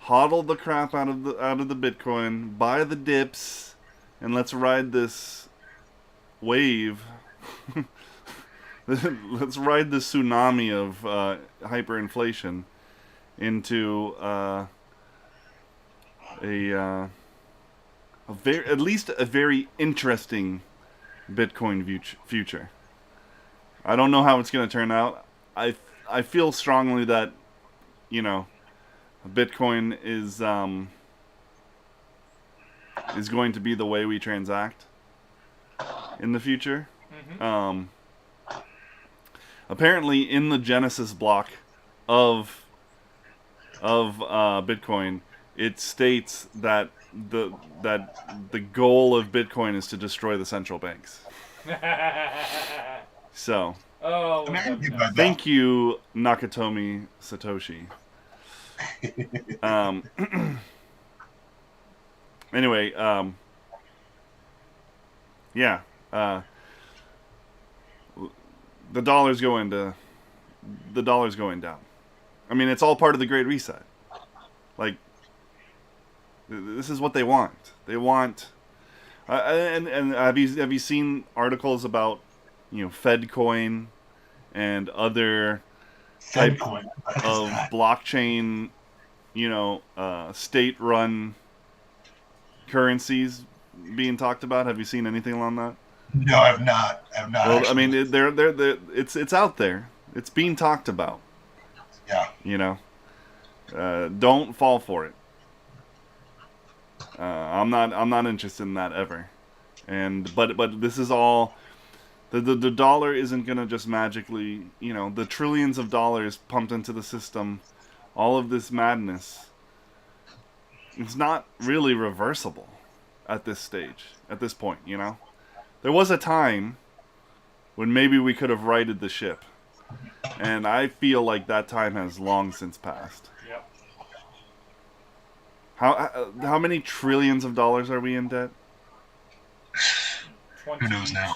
hodl the crap out of the Bitcoin, buy the dips, and let's ride this wave. Let's ride the tsunami of hyperinflation into at least a very interesting Bitcoin future. I don't know how it's going to turn out. I feel strongly that, Bitcoin is going to be the way we transact in the future. Mm-hmm. Apparently, in the Genesis block of Bitcoin, it states that the goal of Bitcoin is to destroy the central banks. So, thank you, Nakatomi Satoshi. Anyway, yeah. The dollar's going down. I mean, it's all part of the Great Reset. Like, this is what they want. They want, and have you seen articles about FedCoin and other type of blockchain, state-run currencies being talked about? Have you seen anything along that? No, I have not. Well, actually. I mean, it's out there. It's being talked about. Yeah. Don't fall for it. I'm not interested in that ever. But this is all. The dollar isn't gonna just magically, the trillions of dollars pumped into the system, all of this madness. It's not really reversible at this stage, at this point, There was a time when maybe we could have righted the ship. And I feel like that time has long since passed. Yep. How many trillions of dollars are we in debt? Who knows now?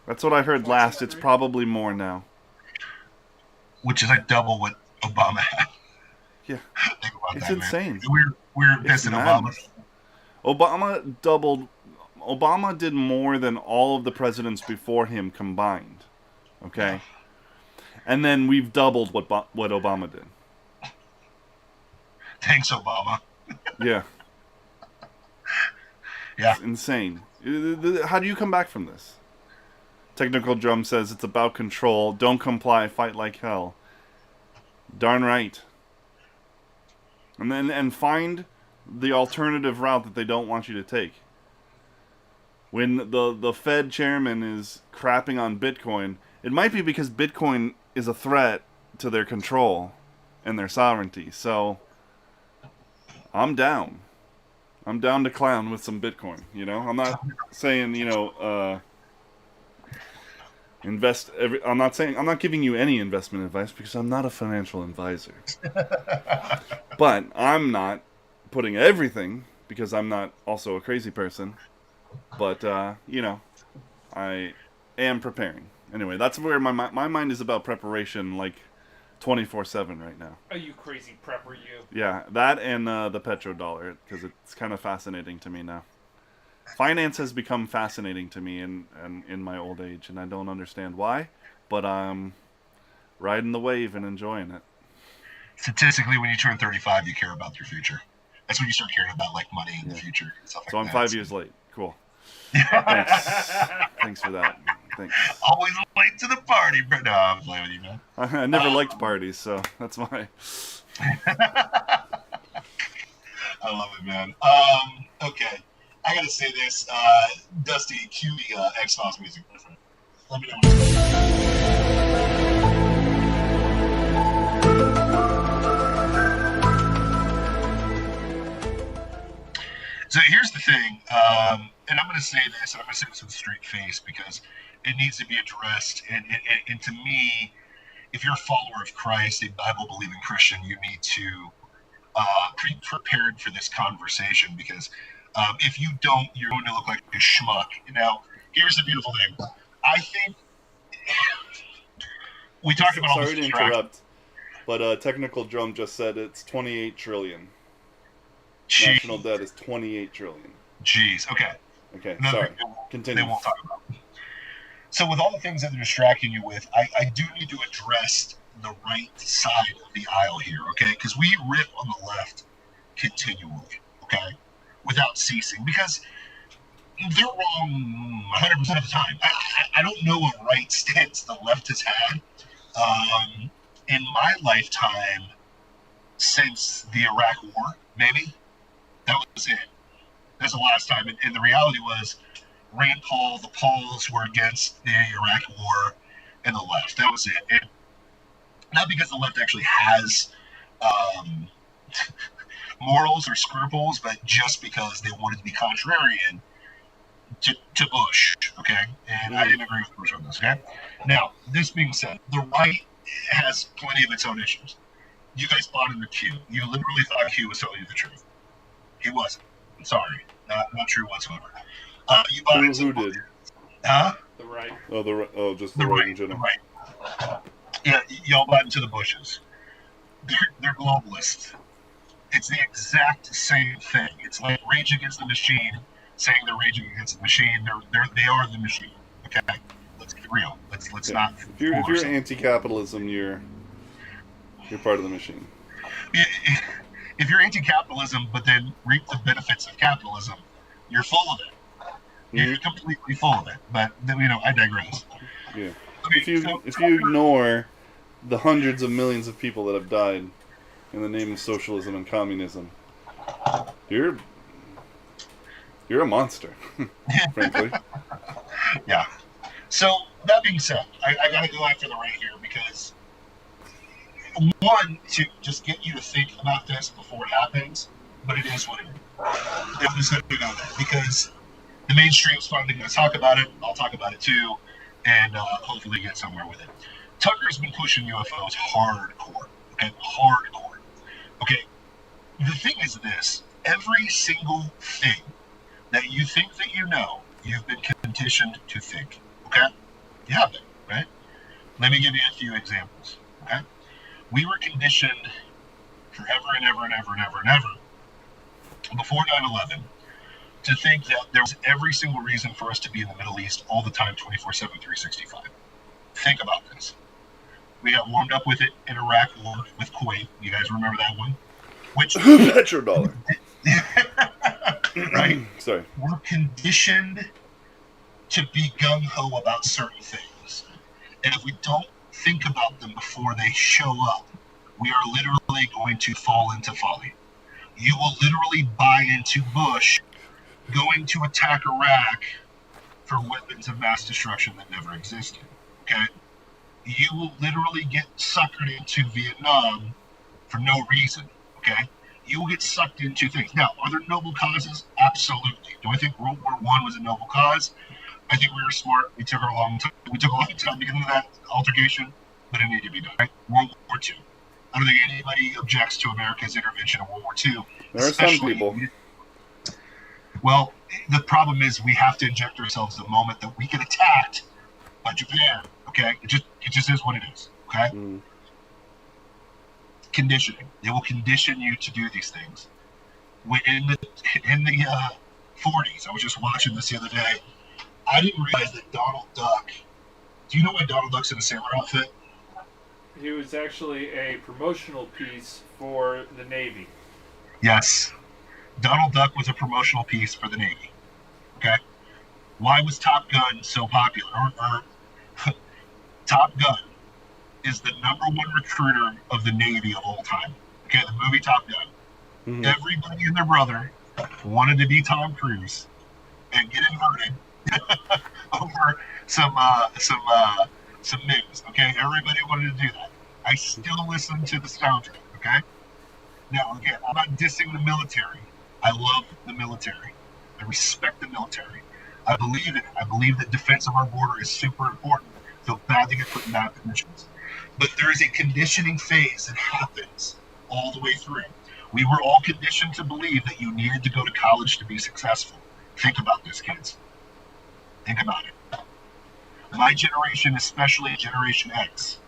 That's what I heard last. It's probably more now. Which is like double what Obama had. Yeah. Think about It's that, insane. Man. We're pissing Obama. Obama did more than all of the presidents before him combined. Okay? And then we've doubled what Obama did. Thanks, Obama. Yeah. Yeah. It's insane. How do you come back from this? Technical Drum says it's about control. Don't comply. Fight like hell. Darn right. And find the alternative route that they don't want you to take. When the Fed chairman is crapping on Bitcoin, it might be because Bitcoin is a threat to their control and their sovereignty. So, I'm down. I'm down to clown with some Bitcoin, I'm not saying, invest I'm not giving you any investment advice because I'm not a financial advisor. But I'm not putting everything because I'm not also a crazy person. But, I am preparing. Anyway, that's where my mind is about preparation, like, 24/7 right now. Are you crazy prepper, you? Yeah, that and the petrodollar, because it's kind of fascinating to me now. Finance has become fascinating to me in my old age, and I don't understand why, but I'm riding the wave and enjoying it. Statistically, when you turn 35, you care about your future. That's when you start caring about like money in the future and stuff like that. So I'm 5 years late. Cool. Thanks. Thanks for that. Thanks. Always late to the party, bro. No, I'm playing with you, man. I never liked parties, so that's why. I love it, man. Okay. I gotta say this. Dusty, cue the X-Files music. Let me know. So here's the thing, and I'm going to say this, and I'm going to say this with a straight face because it needs to be addressed. And to me, if you're a follower of Christ, a Bible-believing Christian, you need to be prepared for this conversation because if you don't, you're going to look like a schmuck. Now, here's the beautiful thing. I think we talked about all this. Sorry to interrupt, but Technical Drum just said it's 28 trillion. Jeez. National debt is 28 trillion. Jeez. Okay. Okay. No, sorry. Continue. They won't talk about it. So with all the things that they're distracting you with, I do need to address the right side of the aisle here, okay? Because we rip on the left continually, okay? Without ceasing. Because they're wrong 100% of the time. I don't know a right stance the left has had in my lifetime since the Iraq War, maybe. That was it. That's the last time. And the reality was Rand Paul, the Pauls were against the Iraq War and the left. That was it. And not because the left actually has morals or scruples, but just because they wanted to be contrarian to Bush, okay? And I didn't agree with Bush on this, okay? Now, this being said, the right has plenty of its own issues. You guys bought into Q. You literally thought Q was telling you the truth. He wasn't. I'm sorry. Not true whatsoever. You bought into who did? Huh? The right. Oh, just the right in general. The right. Yeah, y'all bought into the Bushes. They're globalists. It's the exact same thing. It's like Rage Against the Machine saying they're raging against the machine. They are the machine. Okay, let's get real. Let's not. If you're anti-capitalism, you're part of the machine. If you're anti-capitalism, but then reap the benefits of capitalism, you're full of it. You're completely full of it. But I digress. Yeah. Okay, If you ignore the hundreds of millions of people that have died in the name of socialism and communism, you're a monster, frankly. Yeah. So that being said, I got to go after the right here because one, to just get you to think about this before it happens, but it is what it is. I'm just going to go there because the mainstream's finally going to talk about it. I'll talk about it too, and hopefully get somewhere with it. Tucker's been pushing UFOs hardcore. Okay, hardcore. Okay, the thing is this: every single thing that you think that you know, you've been conditioned to think. Okay, you have been, right? Let me give you a few examples. Okay. We were conditioned forever and ever and ever and ever and ever before 9/11 to think that there was every single reason for us to be in the Middle East all the time, 24/7, 365. Think about this. We got warmed up with it in Iraq War with Kuwait. You guys remember that one? Which petrodollar. Right? Sorry. We're conditioned to be gung-ho about certain things. And if we don't think about them before they show up, we are literally going to fall into folly. You will literally buy into Bush going to attack Iraq for weapons of mass destruction that never existed. Okay? You will literally get suckered into Vietnam for no reason. Okay? You will get sucked into things. Now, are there noble causes? Absolutely. Do I think World War I was a noble cause? I think we were smart. We took a long time. We took a long time to get into that altercation, but it needed to be done. Right? World War II. I don't think anybody objects to America's intervention in World War II. There are some people. Well, the problem is we have to inject ourselves the moment that we get attacked by Japan. Okay, it just is what it is. Okay. Conditioning. They will condition you to do these things. In the 40s, I was just watching this the other day. I didn't realize that Donald Duck. Do you know why Donald Duck's in a sailor outfit? He was actually a promotional piece for the Navy. Yes. Donald Duck was a promotional piece for the Navy. Okay? Why was Top Gun so popular? Top Gun is the #1 recruiter of the Navy of all time. Okay, the movie Top Gun. Mm-hmm. Everybody and their brother wanted to be Tom Cruise and get inverted over some news. Okay, everybody wanted to do that. I still listen to the soundtrack. Okay. Now, again, I'm not dissing the military. I love the military. I respect the military. I believe in it. I believe that defense of our border is super important. I feel bad to get put in bad positions. But there is a conditioning phase that happens all the way through. We were all conditioned to believe that you needed to go to college to be successful. Think about this, kids. Think about it. My generation, especially Generation X,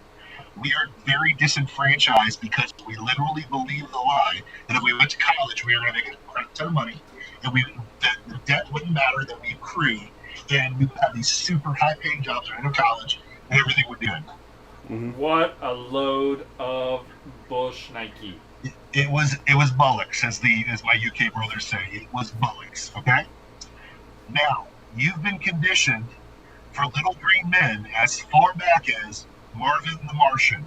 we are very disenfranchised because we literally believe the lie that if we went to college, we were going to make a crap ton of money, and the debt wouldn't matter that we accrued, and we would have these super high-paying jobs right out of college, and everything would be good. Mm-hmm. What a load of bush Nike. It was bollocks, as my UK brothers say. It was bollocks. Okay. Now you've been conditioned for Little Green Men as far back as Marvin the Martian.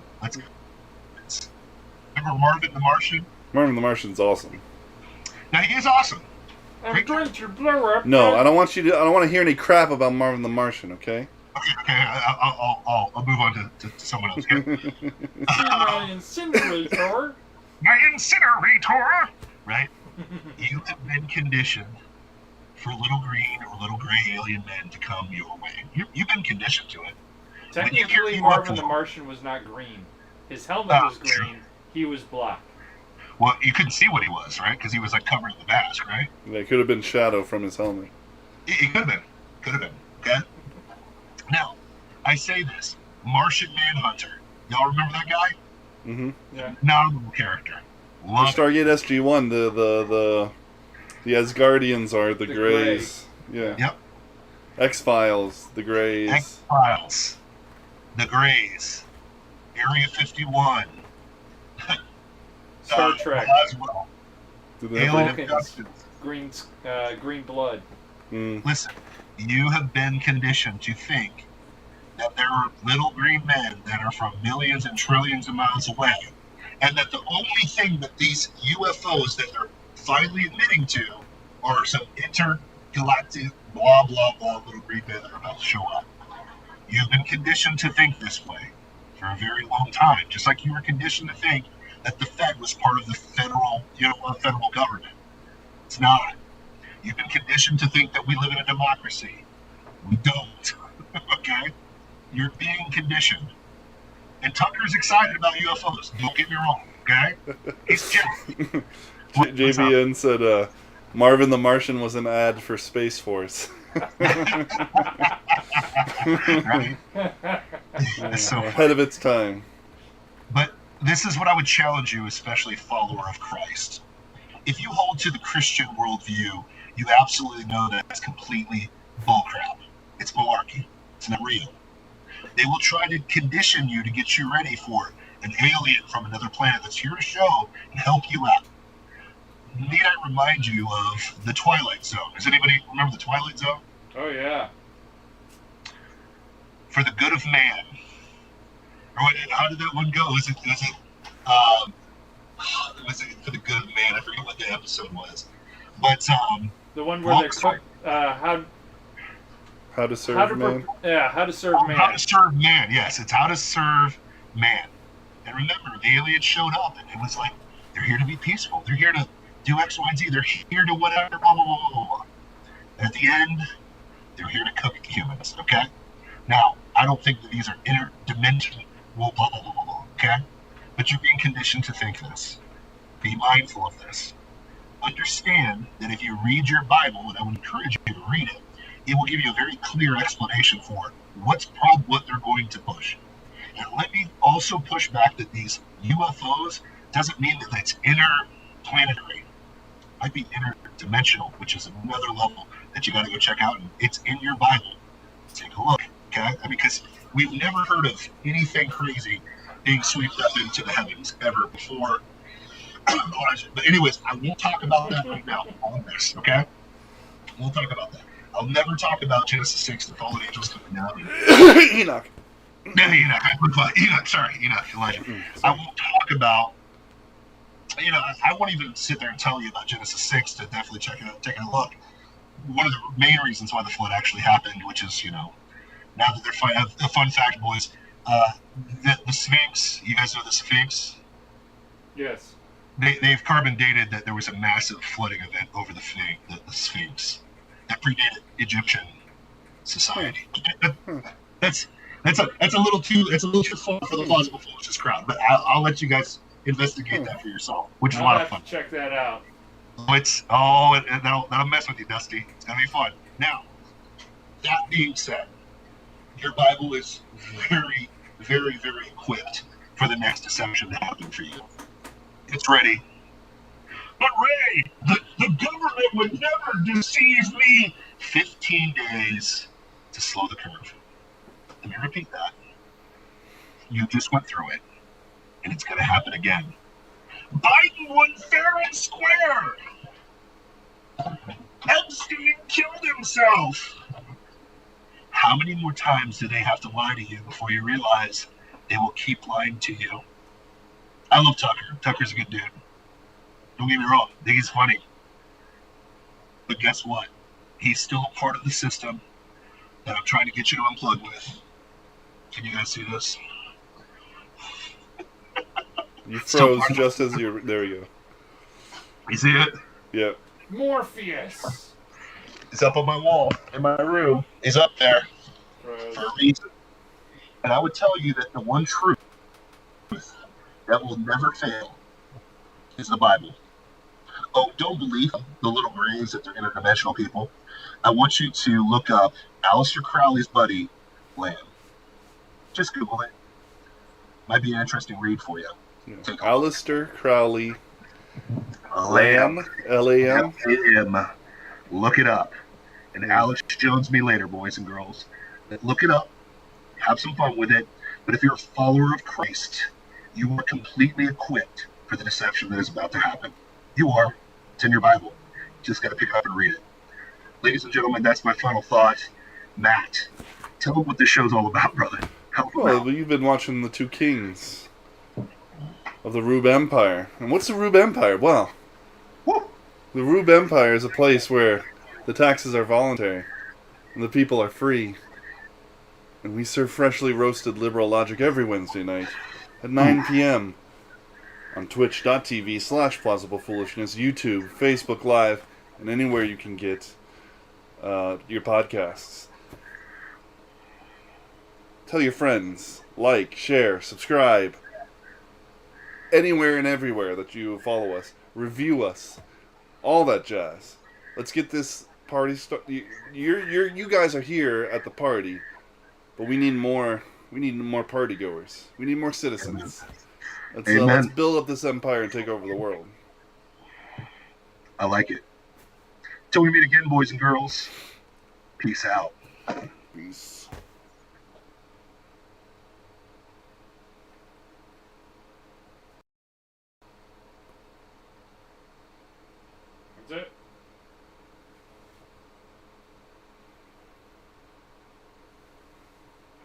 Remember Marvin the Martian? Marvin the Martian's awesome. Now he is awesome. I'm going to blow up. No, I don't want to hear any crap about Marvin the Martian. Okay. Okay. I'll move on to someone else. Okay? My incinerator. My incinerator. Right. You have been conditioned for little green or little gray alien men to come your way. You've been conditioned to it. Technically, Marvin the Martian was not green. His helmet was green. True. He was black. Well, you couldn't see what he was, right? Because he was like covered in the mask, right? Yeah, it could have been shadow from his helmet. It could have been. Could have been. Okay. Now, I say this: Martian Manhunter. Y'all remember that guy? Mm-hmm. Yeah. Notable character. Love Stargate SG-1. The Asgardians are the Greys. Yeah. Yep. X-Files. The Greys. X-Files. The Greys. Area 51. Star Trek. Roswell. Alien abductions. Green blood. Mm. Listen, you have been conditioned to think that there are little green men that are from millions and trillions of miles away, and that the only thing that these UFOs that they're finally admitting to are some intergalactic blah blah blah little green men that are about to show up. You've been conditioned to think this way for a very long time, just like you were conditioned to think that the Fed was part of the federal government. It's not. You've been conditioned to think that we live in a democracy. We don't. Okay? You're being conditioned. And Tucker's excited about UFOs. Don't get me wrong. Okay? He's jealous. JVN said Marvin the Martian was an ad for Space Force. Right? So ahead of its time. But this is what I would challenge you, especially follower of Christ. If you hold to the Christian worldview, you absolutely know that it's completely bullcrap. It's malarkey. It's not real. They will try to condition you to get you ready for an alien from another planet that's here to show and help you out. Need I remind you of the Twilight Zone? Does anybody remember the Twilight Zone? Oh, yeah. For the good of man. Or how did that one go? Was it for the good of man? I forget what the episode was. But the one where they took how to serve man. How to serve man. How to serve man. Yes, it's how to serve man. And remember, the aliens showed up, and it was like they're here to be peaceful. They're here to do X, Y, and Z. They're here to whatever. Blah blah blah blah blah. And at the end, they're here to cook humans. Okay. Now, I don't think that these are interdimensional. Blah blah blah blah. Okay. But you're being conditioned to think this. Be mindful of this. understand that if you read your Bible, and I would encourage you to read it, it will give you a very clear explanation for what they're going to push. And let me also push back that these UFOs doesn't mean that it's interplanetary. It might be interdimensional, which is another level that you got to go check out. And it's in your Bible. Take a look, okay? Because we've never heard of anything crazy being swept up into the heavens ever before. But anyways, I won't talk about that right now on this, okay? We'll talk about that. I'll never talk about Genesis 6, the fallen angels coming down. Enoch. No, Enoch. Elijah. I won't talk about, I won't even sit there and tell you about Genesis 6 to definitely check it out, take a look. One of the main reasons why the flood actually happened, which is, now that they're a fun fact, boys, the Sphinx, you guys know the Sphinx? Yes. They've carbon dated that there was a massive flooding event over the Sphinx that predated Egyptian society. That's a little too far for the Plausible Foolishness crowd, but I'll let you guys investigate that for yourself, which is a lot of fun. Check that out. That'll mess with you, Dusty. It's gonna be fun. Now, that being said, your Bible is very, very, very equipped for the next deception to happen for you. It's ready. But Ray, the government would never deceive me. 15 days to slow the curve. Let me repeat that. You just went through it, and it's going to happen again. Biden won fair and square. Epstein killed himself. How many more times do they have to lie to you before you realize they will keep lying to you? I love Tucker. Tucker's a good dude. Don't get me wrong. I think he's funny. But guess what? He's still a part of the system that I'm trying to get you to unplug with. Can you guys see this? You froze just as you... There you go. You see it? Yep. Morpheus. It's up on my wall in my room. He's up there for a reason. And I would tell you that the one truth that will never fail is the Bible. Oh, don't believe the little grays that they're interdimensional people. I want you to look up Aleister Crowley's buddy, Lamb. Just Google it. Might be an interesting read for you. Yeah. Aleister Crowley. Lamb. Lam. Lamb. Look it up. And Alex Jones me later, boys and girls. Look it up. Have some fun with it. But if you're a follower of Christ, you are completely equipped for the deception that is about to happen. You are. It's in your Bible. You just got to pick it up and read it. Ladies and gentlemen, that's my final thought. Matt, tell them what this show's all about, brother. Well, you've been watching The Two Kings of the Rube Empire. And what's the Rube Empire? Well, the Rube Empire is a place where the taxes are voluntary and the people are free. And we serve freshly roasted liberal logic every Wednesday night at 9 p.m. on twitch.tv/plausiblepoolishness, YouTube, Facebook Live, and anywhere you can get your podcasts. Tell your friends, like, share, subscribe, anywhere and everywhere that you follow us, review us, all that jazz. Let's get this party started. You guys are here at the party, but we need more. We need more party goers. We need more citizens. Let's build up this empire and take over the world. I like it. Till we meet again, boys and girls. Peace out. Peace. That's it.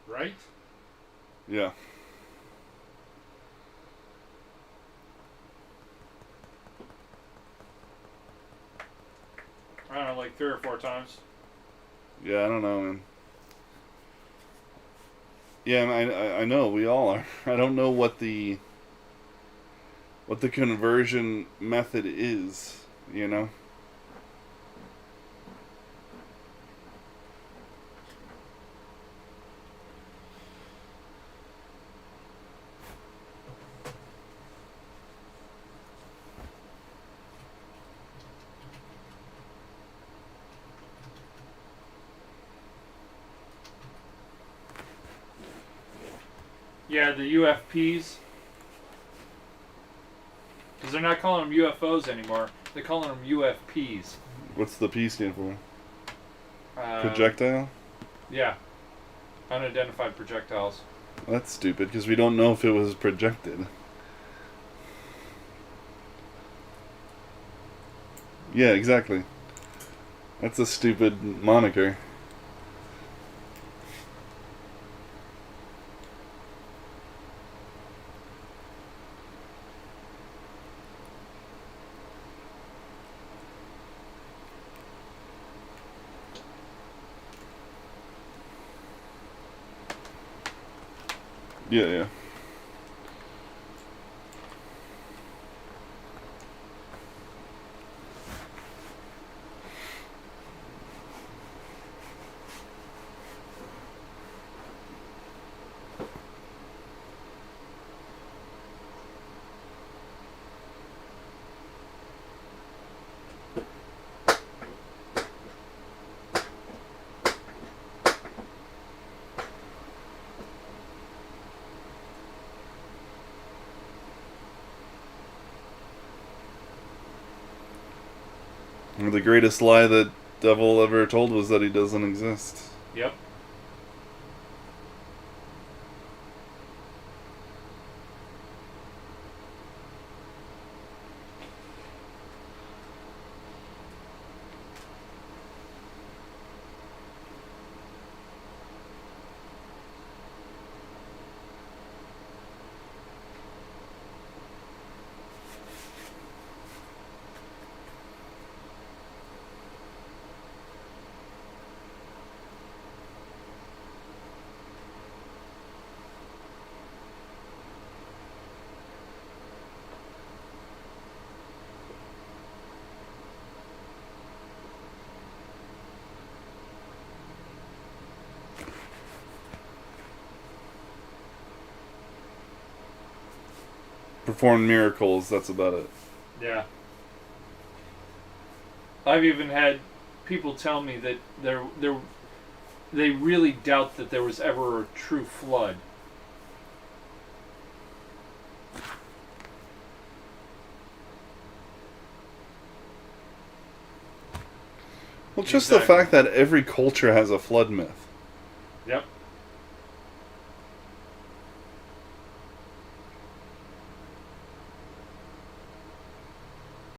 Right? Yeah. I don't know, like 3 or 4 times. Yeah, I don't know, man. Yeah, I know we all are. I don't know what the conversion method is, you know? Yeah, the UFPs. Because they're not calling them UFOs anymore. They're calling them UFPs. What's the P stand for? Um, Projectile? Yeah. Unidentified projectiles. That's stupid, because we don't know if it was projected. Yeah, exactly. That's a stupid moniker. Yeah, yeah. The greatest lie that devil ever told was that he doesn't exist. Yep. Perform miracles, that's about it. Yeah. I've even had people tell me that they really doubt that there was ever a true flood. Well, just the fact that every culture has a flood myth. Yep.